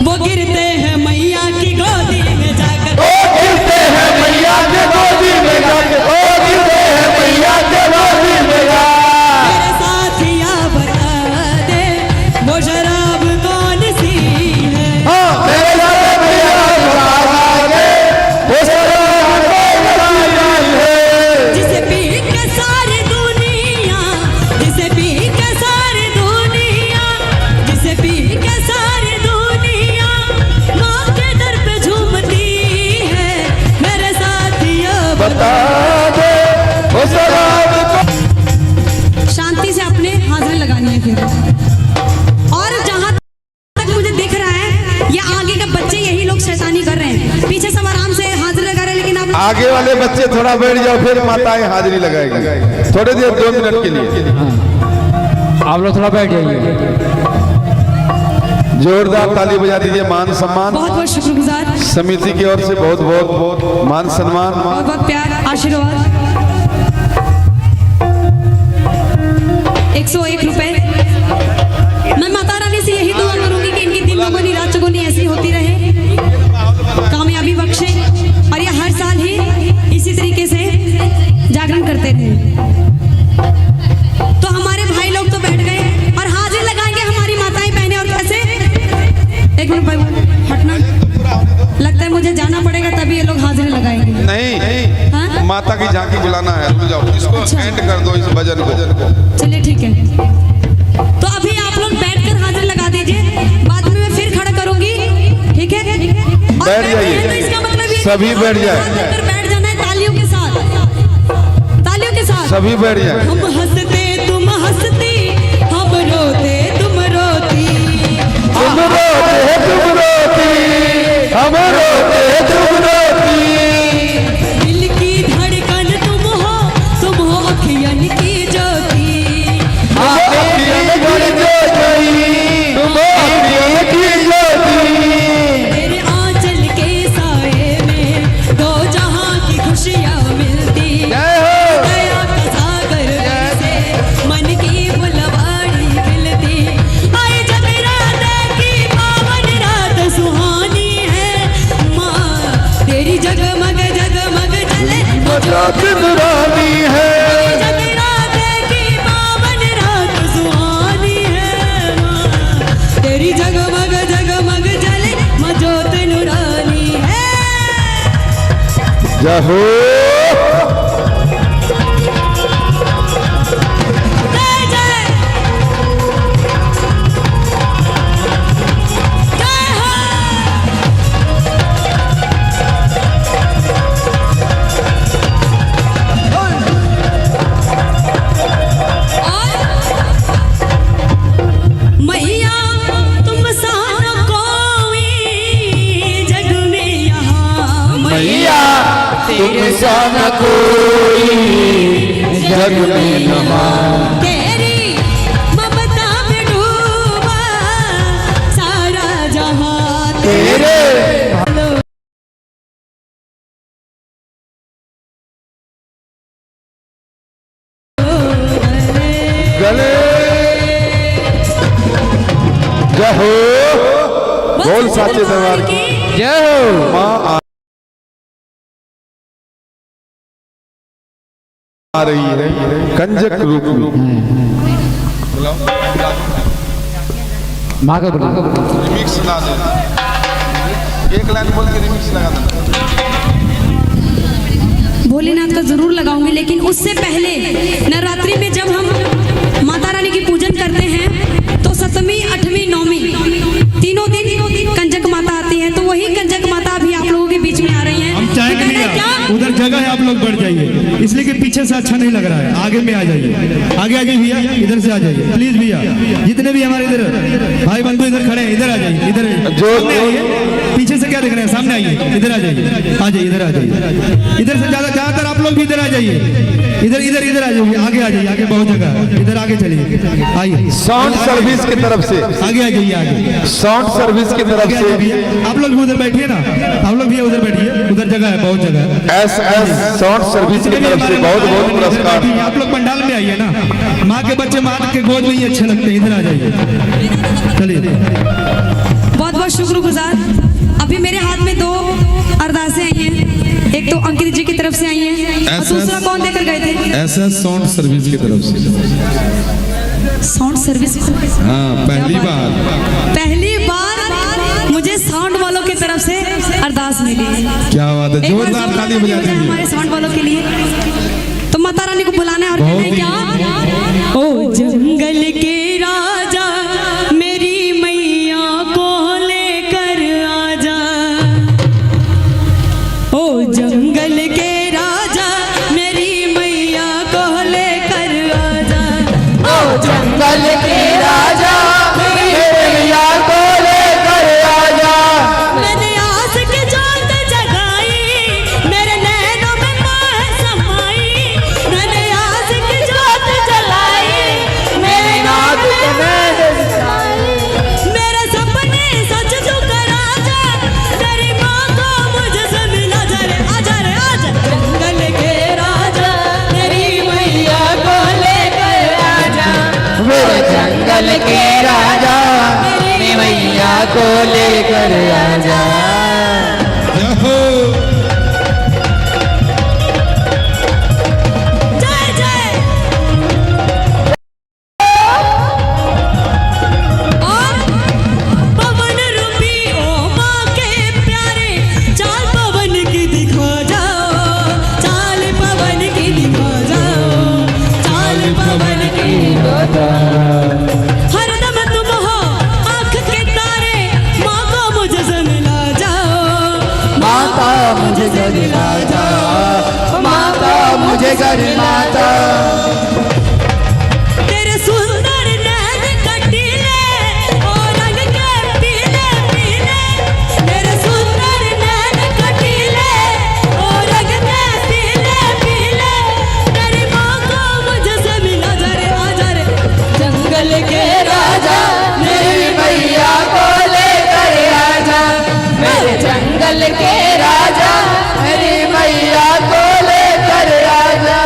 वो गिरते हैं मैया की गोदी में जाकर। ओ गिरते हैं मैया के गोदी में जाके, ओ गिरते हैं मैया के गोदी में जाके। मेरे साथिया बता दे वो शराब कौन सी है, हाँ मेरे साथ मैया बता दे वो शराब कौन सी है, जिसे पी के सारी दुनिया, जिसे पी के सारी दुनिया, जिसे पी के सारी दुनिया माँ के दर पे झूमती है। मेरे साथिया बता दे वो शराब कौन। शांति से अपने हाजिरी लगानी है फिर। और जहाँ तक मुझे दिख रहा है, ये आगे के बच्चे यही लोग शैतानी कर रहे हैं, पीछे सब आराम से हाजिरी लगा रहे हैं, लेकिन आप आगे वाले बच्चे थोड़ा बैठ जाओ, फिर माताएं हाजिरी लगाएगी थोड़ी देर, 2 मिनट के लिए। आप लोग थोड़ा बैठ जाइए। जोरदार ताली बजा दीजिए। मान सम्मान बहुत बहुत शुक्रगुजार, समिति की ओर से बहुत बहुत मान सम्मान। बहुत बहुत प्यार, आशीर्वाद। 101 रुपए। मैं माता रानी से यही दुआ करूंगी कि इनकी दिन दुगनी रात चौगुनी ऐसी होती रहे, कामयाबी बख्शे, और ये हर साल ही इसी तरीके से जागरण करते रहे। तो हमारे भाई लोग तो बैठ गए और हाजिर लगाएंगे हमारी माताएं बहनें। और कैसे? एक मिनट भाई, हटना, लगता है मुझे जाना पड़ेगा, तभी ये लोग हाजिरी लगाएंगे। नहीं, हाँ? माता की झांकी बुलाना है, रुक जाओ, इसको अच्छा। एंड कर दो, इस भजन को। चलिए ठीक है, तो अभी आप लोग बैठकर हाजिर लगा दीजिए, बाद में मैं फिर खड़ा करूंगी, ठीक है? और बैठ बैठ जाइए। गए तो इसका मतलब ये सभी नहीं बैठ कि जाए। हाथ रखकर बैठ जाना है, तालियों के साथ, तालियों के साथ। सभी बैठ जाए। हम हंसते तुम हंसती, हम रोते तुम रोती, हम रोते तुम रोती, हम रोते तुम रोती। दिल की धड़कन तुम हो अखियन की ज्योति, आखियन की ज्योति, तुम आखियन की ज्योति। तेरे आंचल के साए में दो जहां की खुशियां मिलती, जय हो। दया का सागर से मन की फुलवाड़ी खिलती। आए जगराते की पावन रात सुहानी है, माँ तेरी जगमग जगमग जले रात रानी है, जगराते की पावन रात सुहानी है, माँ तेरी जगमग जगमग जले माँ ज्योत नूरानी है। जय हो। जय जय जय हो। और मैया तुम सा कोई जग में यहाँ, मैया तेरे सा न कोई जग में न मां। तेरी ममता में डूबा सारा जहां तेरे गले जय हो बोल साचे दरबार की जय हो। माँ आ रही है कंजक रूप में। माँ का बोलो। रिमिक्स ला दे, एक लाइन बोल के रिमिक्स लगा दे। भोलेनाथ का जरूर लगाऊंगी, लेकिन उससे पहले नवरात्रि में जब हम माता रानी की पूजन करते हैं तो सप्तमी, अठवीं, नौवीं तीनों दिन कंजक माता आती है, तो वही कंजक माता अभी आप लोगों के बीच में आ रही हैं। हम चाहेंगे तो कहना भैया, क्या उधर जगह है, आप लोग बढ़ जाइए, इसलिए कि पीछे से अच्छा नहीं लग रहा है, आगे में आ जाइए, आगे आ जाइए भैया, इधर से आ जाइए प्लीज भैया, जितने भी हमारे इधर भाई बंधु इधर खड़े हैं, इधर आ जाइए, इधर सामने आइए, पीछे से क्या देख रहे हैं, सामने आइए, इधर आ जाइए, इधर आ जाइए, इधर से ज्यादातर आप लोग भी इधर आ जाइए, इधर इधर इधर आ जाइए, आगे आ जाइए, आगे बहुत जगह है, इधर आगे चलिए, आइए साउंड सर्विस की तरफ से आगे आ जाइए, आगे साउंड सर्विस की तरफ से आप लोग भी उधर बैठिए ना, आप लोग भी उधर बैठिए, उधर जगह है, बहुत जगह है। एस साउंड सर्विस की तरफ से बहुत बहुत पुरस्कार। आप लोग पंडाल में आइए ना, माँ के बच्चे माँ के गोद में ही अच्छे लगते हैं, इधर आ जाइए, चलिए। बहुत बहुत शुक्रगुजार। अभी मेरे हाथ में 2 अरदासें आई हैं, एक तो अंकित जी की तरफ से आई है और दूसरा कौन देकर गए थे? ऐसा साउंड सर्विस की तरफ से। Sound service. हाँ पहली बार मुझे साउंड वालों की तरफ से अरदास मिली है। क्या बात है, एक बार जोरदार ताली बजा दीजिए। हमारे साउंड वालों के लिए तो माता रानी को बुलाना है और कहना है क्या? ओ जंगल के राजा मेरी मैया को लेकर आजा, ओ जंगल के राजा मेरी मैया को लेकर आजा, ओ जंगल के राजा मैया को लेकर आजा। मैंने आस की जोत जगाई, मेरे नैनों में माँ समाई, मैंने आस की जोत जलाई, मेरे नाथ मेरे सपने सच तू करा जा, तेरी माँ को मुझसे मिला जा रे, आजा रे आजा। जंगल के राजा मेरी मैया को लेकर आजा, मेरे जंगल के राजा मेरी मैया को लेकर आजा। जय जय। और पवन रूपी ओ माँ के प्यारे, चाल पवन की दिखा जाओ, चाल पवन की दिखा जाओ, चाल पवन की हरदम तुम हो आँख के तारे, माँ को मुझसे मिला जाओ, माता मुझे घर ला जा, माता मुझे घर माता। तेरे सुंदर नैन कटीले और रंग के पीले पीले, तेरे सुंदर नैन कटीले और रंग के पीले पीले, तेरी माँ को मुझसे मिला जा रे, आजा रे। जंगल के राजा मेरी मैया को लेकर आजा, मेरे जंगल के राजा मेरी मैया को लेकर आजा।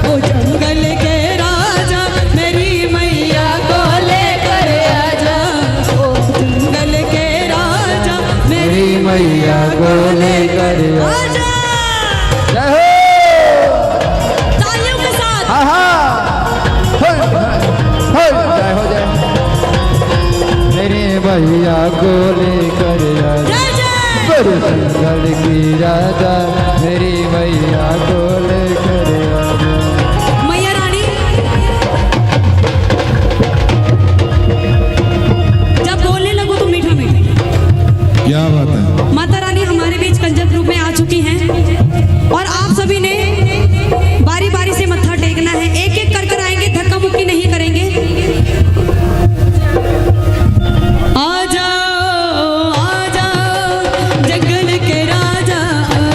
ओ जंगल के राजा मेरी मैया को लेकर आजा, ओ जंगल के राजा मेरी मैया को लेकर आजा। जय हो। तालियों के साथ जय हो जय। मेरे भैया को लेकर आजा, जय जय। मेरे जंगल की राजा मेरी मैया को लेकर आजा। मैया रानी जब बोलने लगो तो मीठा मीठा। क्या बात है। माता रानी हमारे बीच कंजक रूप में आ चुकी हैं और आप सभी ने बारी बारी से मत्था टेकना है, एक एक कर कर आएंगे, धक्का मुक्की नहीं करेंगे। आ जाओ जंगल के राजा, आ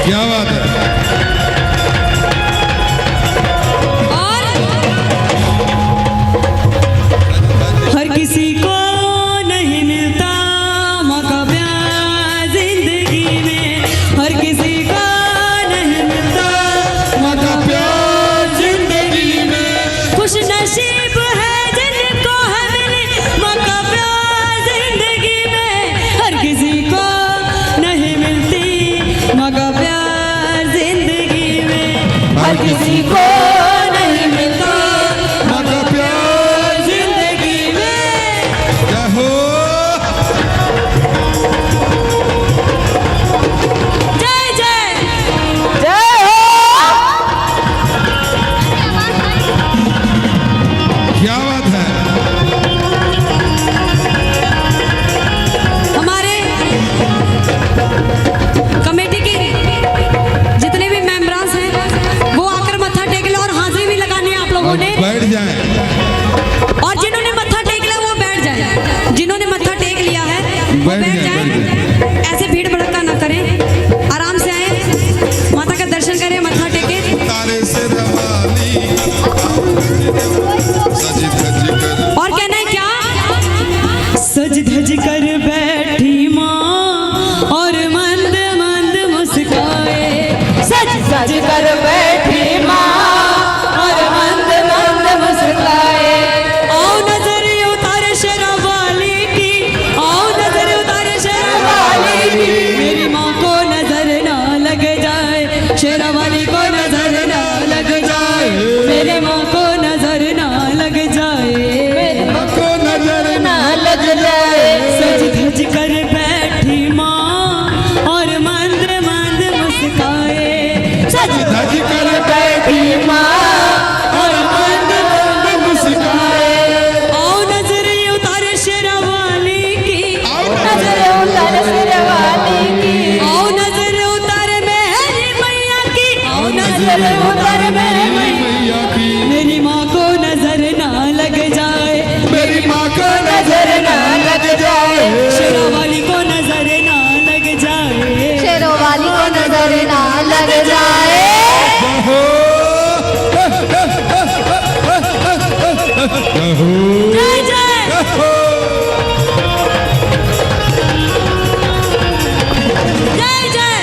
क्या बात है। और हर किसी को नहीं मिलता मौका प्यार जिंदगी में, हर किसी को नहीं मिलता मौका प्यार जिंदगी में। खुश नसीब है जिनको है मिले मौका प्यार जिंदगी में, हर किसी को नहीं मिलती मौका प्यार जिंदगी में, हर किसी को नहीं मिलता मौका प्यार जिंदगी में। जय हो। जय जय जय हो। क्या बात है। हमारे कमेटी के जितने भी मेंबर्स हैं वो आकर मत्था टेक ले और हाजिरी भी लगानी है आप लोगों और ने। बैठ जाए। और जिन्होंने मत्था टेक लिया वो बैठ जाए, जिन्होंने मत्था टेक लिया है वो बैठ बैठ जाए, जाए। ऐसे भीड़ भड़का ना करें, आराम से आए, माता का दर्शन करें, मत्था टेके। तारे से रवाली सजी धज कर। और कहना है क्या, सज धज कर बैठी माँ और मंद मंद मुस्काए, सज सज कर बैठी माँ और मंद मंद मुस्काए। आओ नजर उतारे शेरा वाली की, आओ नजर उतारे शेरा वाली की, मेरी माँ को नजर ना लग जाए, शेरा वाली को नजर ना लग जाए, मेरे माँ को नजर ना लग जाए, को नजर ना लग जाए। सज धज कर बैठी माँ और मंद मंद मुस्काए, सज धज कर बैठी माँ और मंद मंद मुस्काए। आओ नजर उतारे शेरा वाली की, नजर उतार सिर वाली की, आओ नजर उतारे मेरी मैया की, आओ नजर नजर उतार मेरे मैया की। मेरी माँ को नजर ना लग जाए, मेरी माँ का नजर ना लग जाए। शेरा वाली को नजर ना लग जाए, शेरों वाली को नजर ना लग जाए। हो। जय हो। जय जय जय जय।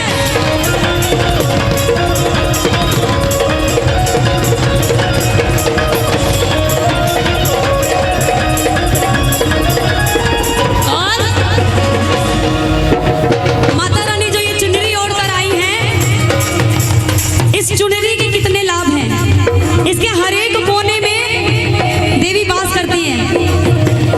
और माता रानी जो ये चुनरी ओढ़ कर आई है, इस चुनरी के कितने लाभ हैं। इसके हर एक कोने में देवी वास करती है,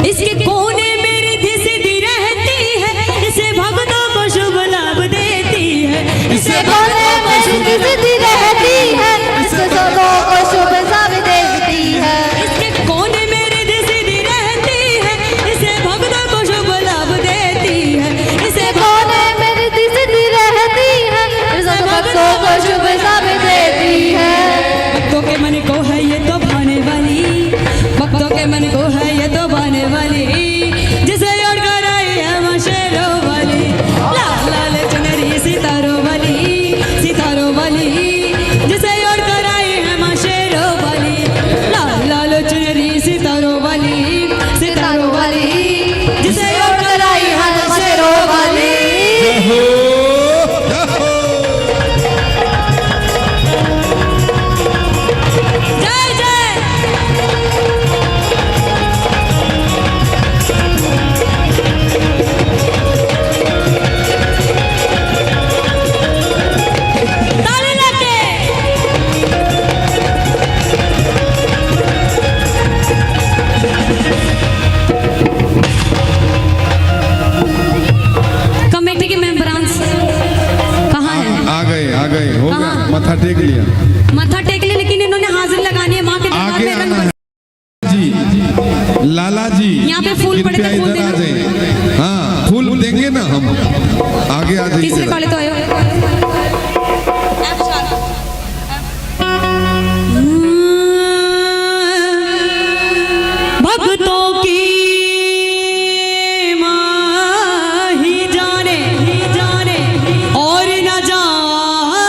इसके कोने में रिद्धि सिद्धि रहती है, इसे भक्तों को शुभ लाभ देती है, इसे कोने में सिद्धि सिद्धि रहती है, इसको सबों को शुभ सब देती है। इसके कोने में रिद्धि सिद्धि रहती है, इसे भक्तों को शुभ लाभ देती है, इसे कोने में रिद्धि सिद्धि रहती है, इसे भक्तों को शुभ सब देती है। भक्तों के मन को है ये तो भाने वाली, भक्तों के मन को है ये तो भाने वाली, जिसे और कराई है माँ शेरों वाली, लाल लाल चुनरी सितारों वाली, सितारों वाली, जिसे और कराई है माँ शेरों वाली, लाल लाल चुनरी सितारों वाली, सितारों वाली, जिसे और कराई है शेरों वाली। हो। जय जय। ताली लगे। कमेटी के मेंबरांस कहाँ हैं? आ गए हो गया। कहाँ? मत्था टेक लिया। मत्था टेक ले, लेकिन इन्होंने हाजिरी लगानी है माँ के दरबार आगे में। आना रंग है जी। लाला जी यहाँ पे फूल पड़े कृपया थे, फूल इधर आ देना। जाए। हाँ फूल देंगे ना हम। आगे आ किसके जाइए। कॉलेज तो आयो? भक्तों की माँ ही जाने और न जाने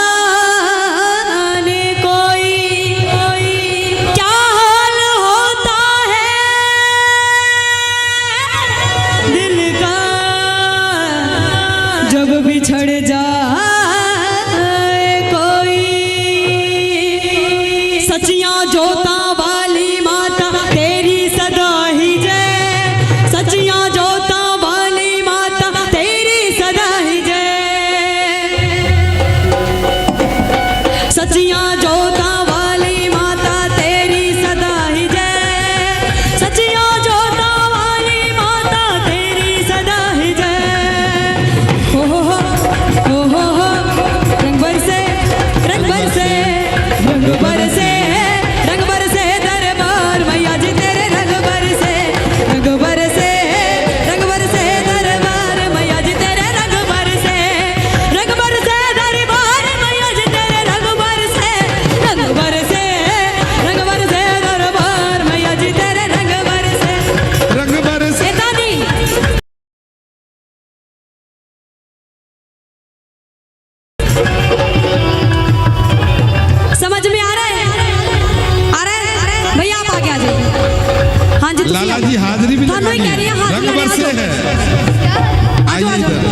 लाला जी हाजिरी भी थानों ही लगानी कह रही है, है, हाथ रंग लगाने बरसे आ है। आजो, आइए आजो। इधर।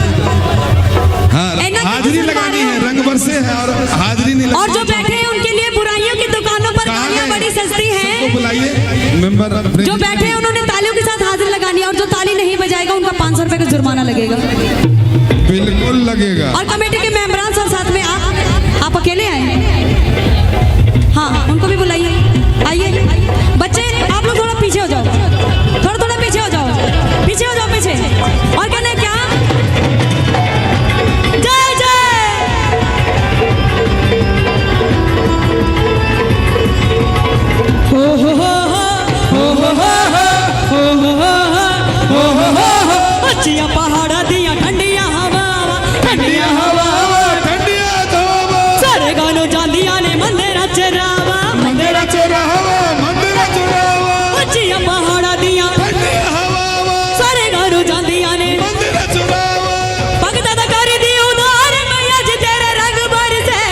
हाँ ऐना हाजिरी किसी से लगानी लगा है, रहे हो? रंग बरसे है और हाजिरी नहीं और लगानी। जो बैठे हैं उनके लिए बुराइयों की दुकानों पर कहाँ गालियां गए? बड़ी सस्ती सबको हैं। बुलाइए मेंबर। जो बैठे हैं उन्होंने तालियों के साथ हाजिर लगानी है और जो ताली नहीं बजाएगा उनका 500 रुपए का जुर्माना लगेगा। बिल्कुल लगेगा। और कमेटी के मेंबरान और साथ में आप अकेले आए? हाँ, उनको भी बुलाइए। आइए बच्चे, आप लोग थोड़ा पीछे हो जाओ, थोड़ा पीछे हो जाओ, पीछे हो जाओ, पीछे। और कहना है क्या? जय जय। हो हो हो हो हो हो हो हो अच्छिया पहाड़ा दिया ठंडिया हवा, ठंडिया हवा, ठंडिया हवा, सारे गानों जांदिया ने मंदिरा चरावा, मंदिरा चोरावा, मंदिरा चोरावा, अच्छिया पहाड़ा दिया ठंडिया हवा, सारे गानों जांदिया ने मंदिरा चोरावा। भगता दा कर दी उधार मैया जी तेरे रंग बरसे,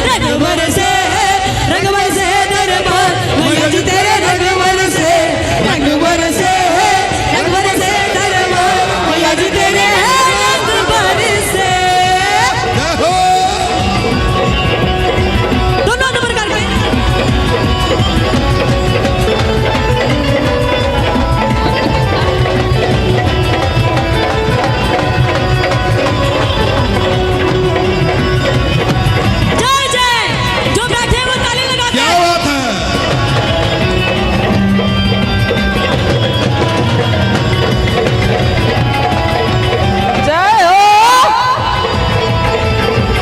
रंग बरसे, रंग बरसे दरबार मैया जी तेरे रंग बरसे, रंग बरसे, रंग बरसे दरबार मैया जी तेरे रंग बरसे। जय हो। दोनों नंबर करके जय जय। जो बैठे हैं वो ताली लगा क्या के। बात है।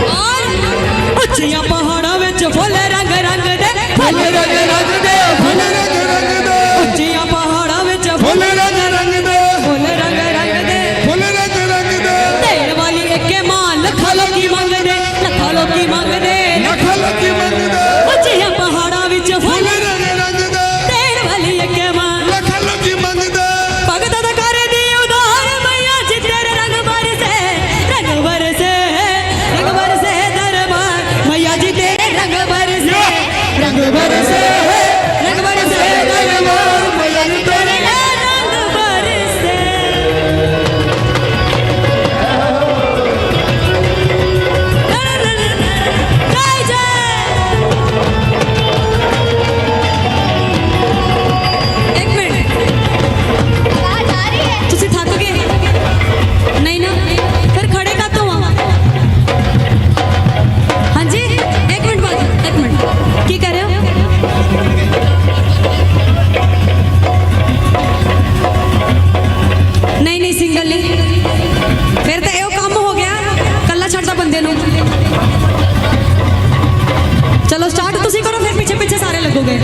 और ਉੱਚੀਆਂ ਪਹਾੜਾਂ ਵਿੱਚ ਫੁੱਲ ਰੰਗ ਰੰਗ ਦੇ, फुल रंग रंग दे, फुल रंग रंग दे, ਉੱਚੀਆਂ ਪਹਾੜਾਂ ਵਿੱਚ फुल रंग रंग दे, ਫੁੱਲ ਰੰਗ ਰੰਗ ਦੇ। फुल रंग रंग दे। ਦੇਣ ਵਾਲੀ ਇੱਕੇ ਮਾਂ ਲੱਖਾਂ ਲੋਕੀ ਮੰਗਦੇ, ਲੱਖਾਂ ਲੋਕੀ ਮੰਗਦੇ। लखल की मंग दे, ਉੱਚੀਆਂ ਪਹਾੜਾਂ ਵਿੱਚ फुल ਫੁੱਲ रंग रंग दे, ਦੇਣ ਵਾਲੀ ਇੱਕੇ ਮਾਂ लखल की मंग दे। ਭਗਤਾਂ ਦਾ ਕਰ ਦੀ ਉਧਾਰ ਮੈया जी तेरे रंग बरसे, रंग बरसे, रंग बरसे दरबार मैया जी तेरे रंग बरसे, रंग बरसे, रंग बरसे दरबार मैया जी तेरे रंग बरसे। जय जय। एक मिनट, ਤੁਸੀਂ ਥੱਕ ਗਏ? ਨਹੀਂ ਨਾ, ਫਿਰ ਖੜੇ ਕਾਤੋਂ ਆ? ਹਾਂਜੀ, ਇੱਕ ਮਿੰਟ ਬਾਅਦ, ਇੱਕ ਮਿੰਟ, ਕੀ ਕਰ ਰਹੇ ਹੋ? ਨਹੀਂ ਨਹੀਂ, ਸਿੰਗਲ ਨਹੀਂ, ਫਿਰ ਤਾਂ ਇਹੋ ਕੰਮ ਹੋ ਗਿਆ, ਕੱਲਾ ਛੱਡਦਾ ਬੰਦੇ ਨੂੰ। ਚਲੋ ਸਟਾਰਟ ਤੁਸੀਂ ਕਰੋ, ਫਿਰ ਪਿੱਛੇ ਪਿੱਛੇ ਸਾਰੇ ਲੱਗੋਗੇ।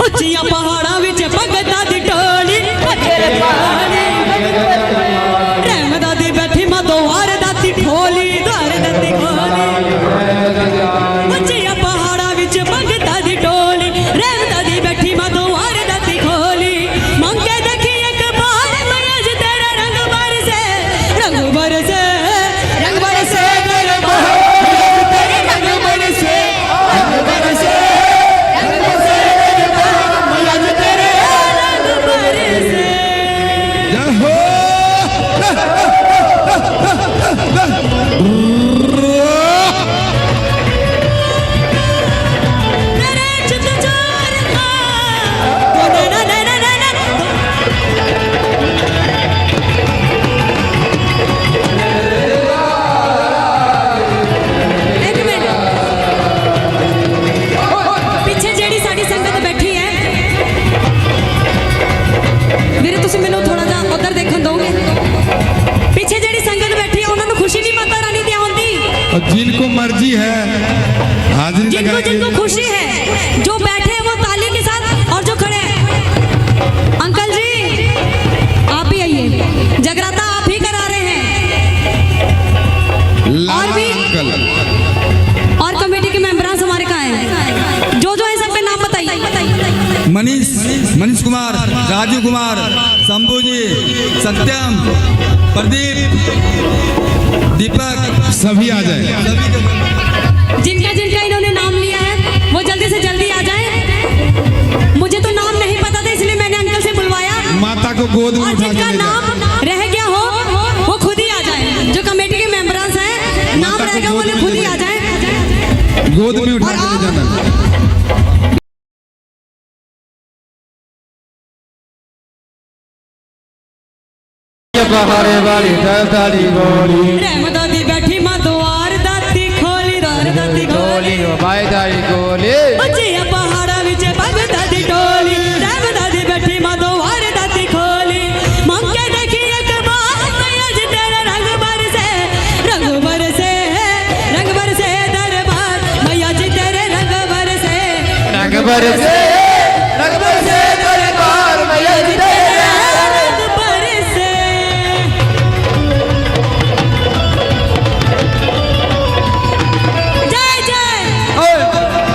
ਉੱਚੀਆਂ ਪਹਾੜਾਂ ਵਿੱਚ ਭਗਤਾਂ ਦੀ ਟੋਲੀ, ਤੇਰੇ ਪਾਣੀ ਰਹਿਮਤ ਦੀ ਬੈਠੀ ਮਾਂ ਦੁਆਰ ਦਾਤੀ ਠੋਲੀ, ਦੁਆਰ ਦਾਤੀ ਖੋਲੀ। ਉੱਚੀਆਂ ਪਹਾੜਾਂ ਵਿੱਚ ਭਗਤਾਂ ਦੀ ਟੋਲੀ, ਰਹਿਮਤ ਦੀ ਬੈਠੀ ਮਾਂ ਦੁਆਰ ਦਾਤੀ ਖੋਲੀ। ਮੰਗ ਕੇ ਦੇਖੀ ਇੱਕ ਬਾਰ ਮੈया जी तेरा रंग बरसे, रंग बरसे, रंग बरसे दरबार मैया जी तेरे रंग बरसे, रंग बरसे, रंग बरसे दरबार मैया जी तेरे रंग बरसे। जय हो। तेरे चित चोर का तो ना ना ना ना ना। एक मिनट, ਪਿੱਛੇ ਜਿਹੜੀ ਸਾਡੀ ਸੰਗਤ ਬੈਠੀ ਹੈ ਵੀਰੇ, ਤੁਸੀਂ ਮੈਨੂੰ ਥੋੜਾ ਜਿਹਾ ਉਧਰ ਦੇਖਣ ਦੋਗੇ? ਪਿੱਛੇ ਜਿਹੜੀ ਸੰਗਤ ਬੈਠੀ ਹੈ ਉਹਨਾਂ ਨੂੰ ਖੁਸ਼ੀ ਨਹੀਂ ਮਾਤਾ ਰਾਣੀ ਦੀ ਆਉਣ ਦੀ? और जिनको मर्जी है हाजिरी जिनको लगाएंगे। जिनको खुशी है, जो बैठे हैं वो ताली के साथ, और जो खड़े हैं अंकल जी आप भी आइए, जगराता आप ही करा रहे हैं। लाला और भी- अंकल, और कमेटी के मेंबरान हमारे कहाँ हैं? जो है सबके नाम बताइए। मनीष कुमार, राजू कुमार, शंभू जी, सत्यम, प्रदीप, दीपक, सभी आ जाए। सभी के जिनका जिनका इन्होंने नाम लिया है वो जल्दी से जल्दी आ जाए। मुझे तो नाम नहीं पता था, इसलिए मैंने अंकल से बुलवाया। माता गोद में और उठा के जिनका ले नाम रह गया हो वो खुद ही आ जाए। जो कमेटी के मेंबर्स हैं, नाम रह गया वो लोग खुद ही आ जाए। गोद में उठा के ले जाना। बहारे वाली दादी गोली रहमत दी बैठी मां द्वार दाती खोली द्वार दाती खोली गोली भाई दाई गोली बच्चे पहाड़ा विच पग दादी टोली रहमत दी बैठी मां द्वार दाती खोली मंग के देखी एक बात मैया जी तेरे रंग बरसे दरबार मैया जी तेरे रंग बरसे रंग बरसे दरबार मैया जी तेरे रंग बरसे। जय जय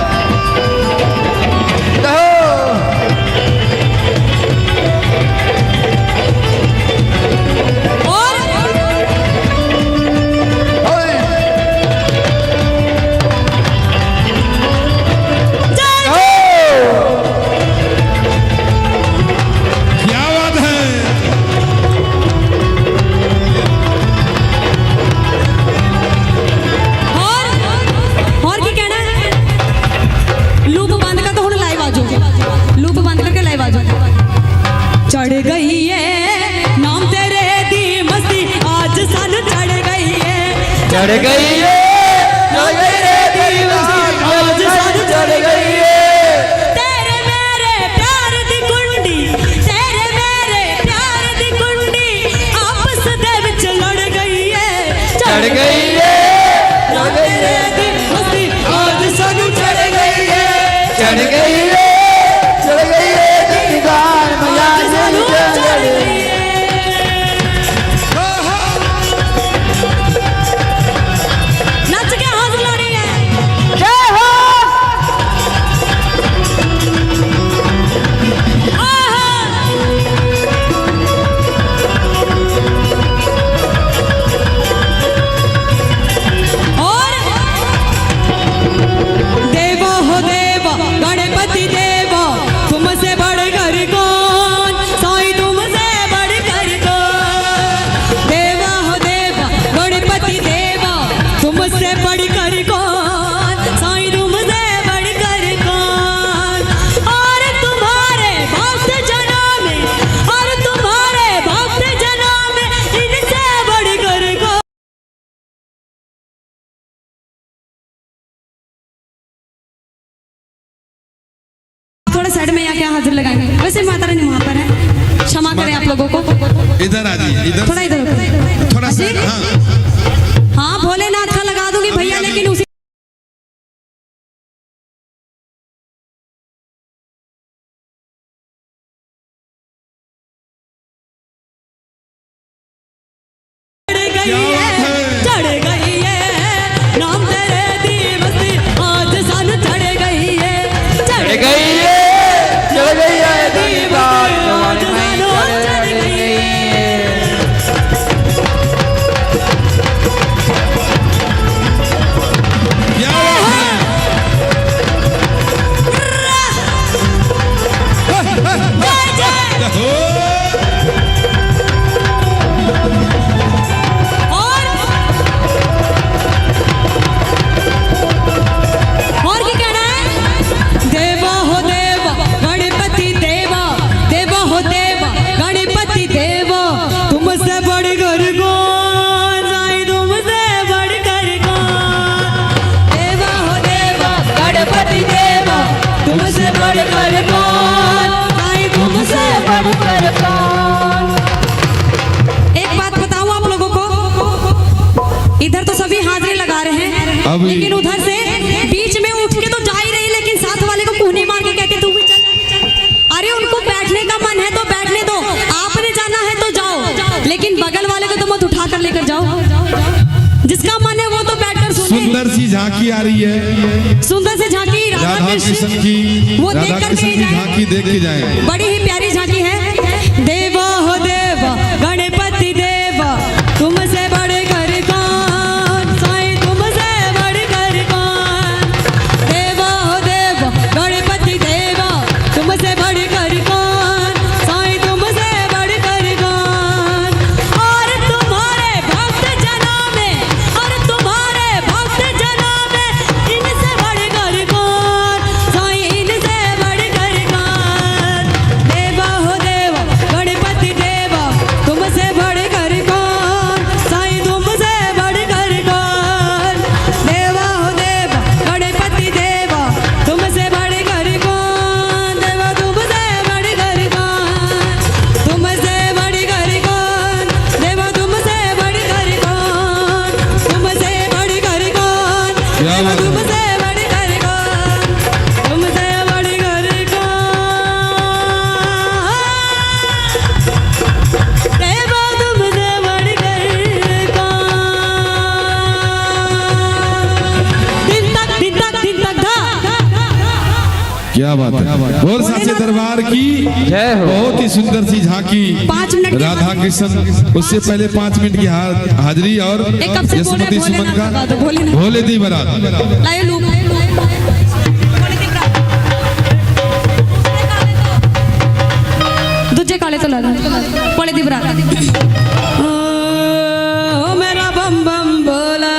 क्या बात है। और की कहना है? लूप बंद कर तो हुण लाइव आ जाओ। लूप बंद करके लाइव आ जाओ। चढ़ गई है नाम तेरे दी मस्ती आज सन चढ़ गई है चढ़ गई है आज सन चढ़ गई है तेरे मेरे प्यार दी कुंडी तेरे मेरे प्यार दी कुंडी आपस दे विच लड़ गई है चढ़ गई है नाम तेरे दी मस्ती आज सन चढ़ गई है चढ़ गई है दीदार मैया आज सन जी चढ़ चढ़ गई गई है। नच के हाथ लानी है। जय हो और देवा हो देवा गणपति देवा तुमसे बढ़कर कौन साईं तुमसे बढ़कर कौन देवा हो देवा गणपति देवा तुमसे बढ़कर कौन साईं तुमसे बढ़कर कौन और तुम्हारे भक्त जना में और तुम्हारे भक्त जना में इनसे बढ़कर कौन। थोड़ा साइड में या क्या हाजिर लगाएंगे वैसे माता रानी वहां पर है क्षमा करें आप लोगों को इधर आ जाइए, इधर थोड़ा इधर उधर। थोड़ा सा। ठीक? हाँ हाँ भोलेनाथ का लगा दूंगी भैया लेकिन उसी चढ़ गई है चढ़ गई है नाम तेरे दी मस्ती आज सन चढ़ गई है चढ़ गई है दीदार आज मैया सन चढ़ गई है। क्या बात है। जय जय। और क्या कहना है? देवा हो देवा गणपति देवा देवा हो देवा गणपति देवा तुमसे बढ़कर कौन साईं तुमसे बढ़कर कौन देवा हो देवा गणपति देवा तुमसे बढ़कर कौन साईं तुमसे बढ़कर कौन। एक बात बताऊं आप लोगों को, इधर तो सभी हाजिरी लगा रहे हैं अभी- लेकिन उधर से बीच में उठ के तो जा ही रही लेकिन साथ वाले को कोहनी मार के कहते तू भी चल। अरे उनको बैठने का मन है तो बैठने दो, आपने जाना है तो जाओ लेकिन बगल वाले को तो मत उठा कर लेकर जाओ। जिसका मन है वो तो बैठकर सुने। सुंदर सी झांकी आ रही है सुंदर से झांकी राधा राधा कृष्ण कृष्ण की। वो देख राधा कर कृष्ण के की जाए। झांकी देख के जाए। बड़ी ही प्यारी झांकी है। देवा हो देवा गणपति देवा तुमसे बढ़कर कौन साईं तुमसे बढ़कर कौन देवा हो देवा गणपति देवा तुमसे बढ़कर कौन साईं तुमसे बढ़कर बात तुमसे बढ़कर कौन, तुमसे बढ़कर कौन, प्रेम तुमसे बढ़कर कौन। दिन तक धा। क्या बात है। बोल साचे दरबार की बहुत ही सुंदर सी झांकी 5 मिनट के राधा कृष्ण। उससे पहले 5 मिनट की हाजिरी और एक कब से यशमती बोले सुमन का ना, बोले ना। भोले दी बारात। लायो लूप दूजे काले तो लगा पड़े दी बरात। ओ मेरा बम बम बोला,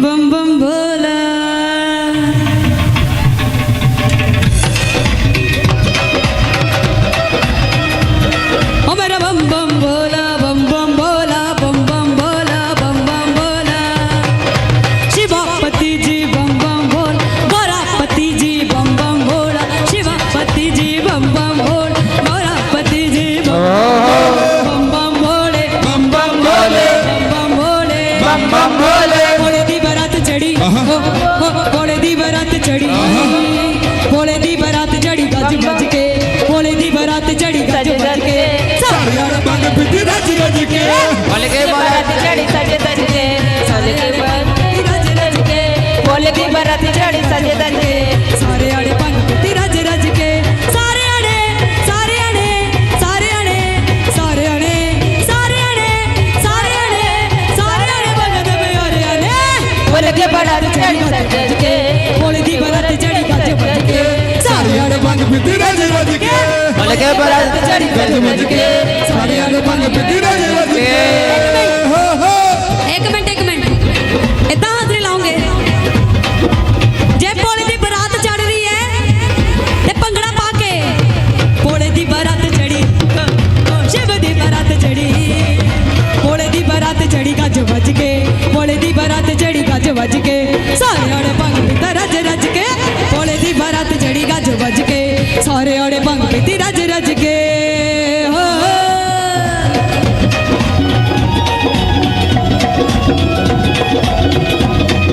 बम बम बोला। ओ मेरा बम बम बोला, बम बम बोला, बम बम बोला, बम बम बोला। शिवापति जी बम बम बोल, गौरापति जी बम बम बोला। शिवापति जी बम बम बोल, गौरापति जी बम बम बोले, बम बम भोले बम बम बोले, बम बम भोले भोले दी बारात चढ़ी, भोले दी बारात चढ़ी, भोले दी बारात चढ़ी गज गज के, भोले दी बारात चढ़ी गज गज के। सारे यार बंग पिटी रज रज के, बोले के बारात चढ़ी सजे दज के, सजे के रज रज के, बोले की बारात चढ़ी सजे दज के। सारे आड़े बंग पिटी रज रज के। सारे आड़े, सारे आड़े, सारे आड़े, सारे आड़े, सारे आड़े, सारे आड़े, सारे आड़े बंग दबे आड़े आड़े। बोले के बारात चढ़ी सजे दज के, भोले दी बारात चढ़ी गज गज के। सारे आड़े बंग पिटी रज रज के, बोले के बारात चढ़ी सजे दज के, सारे आड़े बंग पिटी रज रज के। एक मिनट इतना हाजिरी लाऊंगे। जे भोले दी बारात चढ़ रही है ते भंगड़ा पा के, भोले दी बारात चढ़ी, शिव दी बारात चढ़ी, भोले दी बारात चढ़ी गज बज के, भोले दी बारात चढ़ी गज बज के। सारे आड़े भंग पीता रज रज के, भोले दी बारात चढ़ी गज बज के। सारे आड़े भंग पीती रज रज के। हो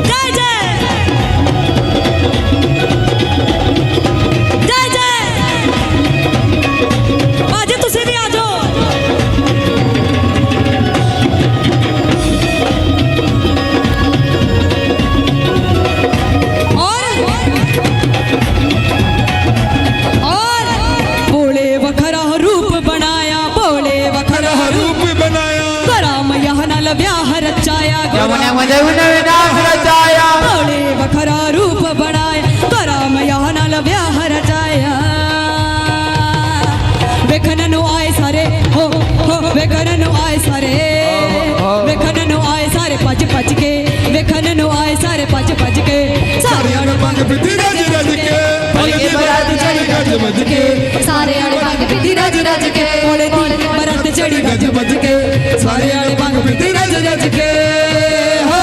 जय जय, जय जय। बाजे तुसी भी आ जाओ। और भोले वखरा रूप बनाया, भोले वखरा रूप बनाया राम यह नल व्याह रचाया, यमुना मुझे उन्हें नाम रचाया भोले वखरा रूप बनाया, राम यह नल व्याह रचाया। वेखननु आए सारे, हो वेखननु आए सारे, वेखननु आए सारे पज पज के, वेखननु आए सारे पज पज के। सारे आड़े बंग पिटी रज रज के, बोले के बारात चढ़ी गज बज के। सारे आड़े भाग पिटी रज रज के, भोले दी बारात चढ़ी गज बज के। सारे आड़े भाग पिटी रज रज के। हो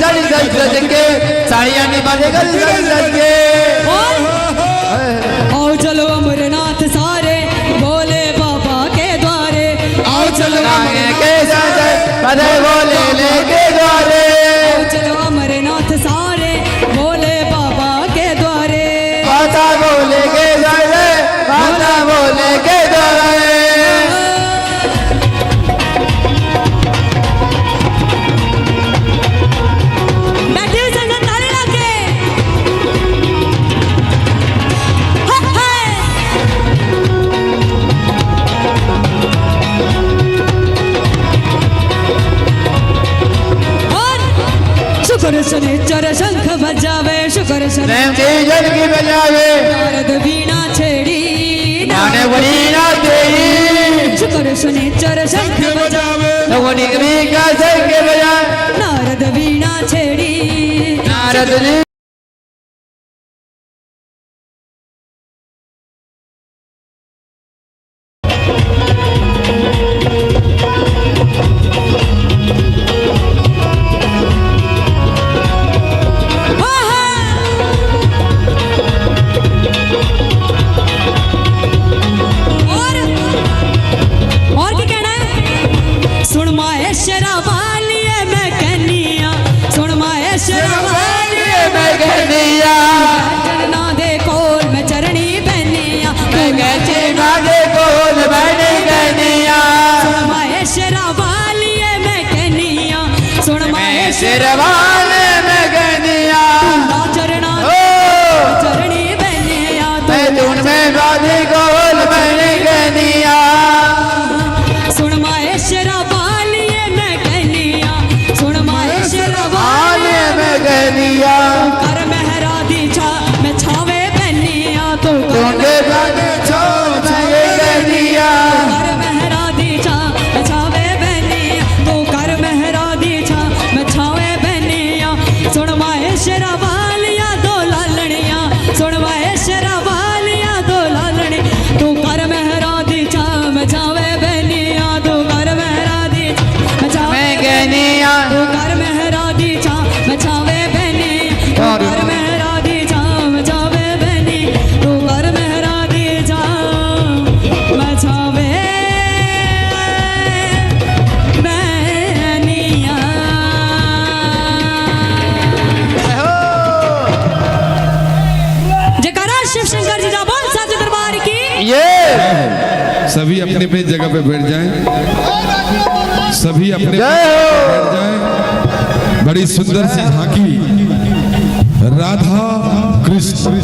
सज सज सज के साड़ियाँ निभाने गज सज सज के आओ चलो अमरनाथ सारे बोले बाबा के द्वारे आओ चलो के सज बधे बोले लेके द्वारे आओ चलो अमरनाथ सारे बोले बाबा के द्वारे माता बोले के द्वारे माता बोले के द्वारे बैठे संग ताले लाके और शुक्र शनिचर शंख बजावे शुक्र शनि प्रेम से जल की बजावे नारद वीणा छेड़ी नाने बड़ी ना तेरी शुक्र शनिचर शंख बजावे लोगों ने कभी का सर के बजाए नारद वीणा छेड़ी नारद जी और क्या कहना है सुन माए शराबालिए मैं कहनिया सुन माए शराबालिए मैं कहनिया चरना दे कोल मैं चरणी बहनिया मैं कहती मांगे कोल मैंने कहनिया सुन माए शराबालिए मैं कहनिया सुन माए शेरवान मैं कहनिया चरना ओ चरणी बहनिया मैं धुन में बाधी कोल मैंने कहनिया सुन माए शराबालिए मैं कहनिया सुन माए शराबालिए आने मैं कहनिया कर मेहरा दी छा मैं छावे बहनिया तो ढूंढे बाधी छो मैं कहनिया कर मेहरा दी छा मैं छावे बहनिया तो कर मेहरा दी छा मैं छावे बहनिया सुन माए शराबालिया दो लालनिया सुन माए शराबालिया दो लालनी तू कर मेहरा दी छा मैं छावे बहनिया तू कर मेहरा दी मैं छावे मैं कहनिया तू कर मेहरा दी छा मैं छावे बहनी तू कर मेहरा दी छा मैं छावे बहनी तू कर मेहरा दी छा मैं छावे बहनिया जयकारा शिव शंकर जी का बोल साचे दरबार की ये सभी अपने अपने जगह पे बैठ जाएं सभी अपने जय हो बैठ जाएं बड़ी सुंदर सी झांकी राधा कृष्ण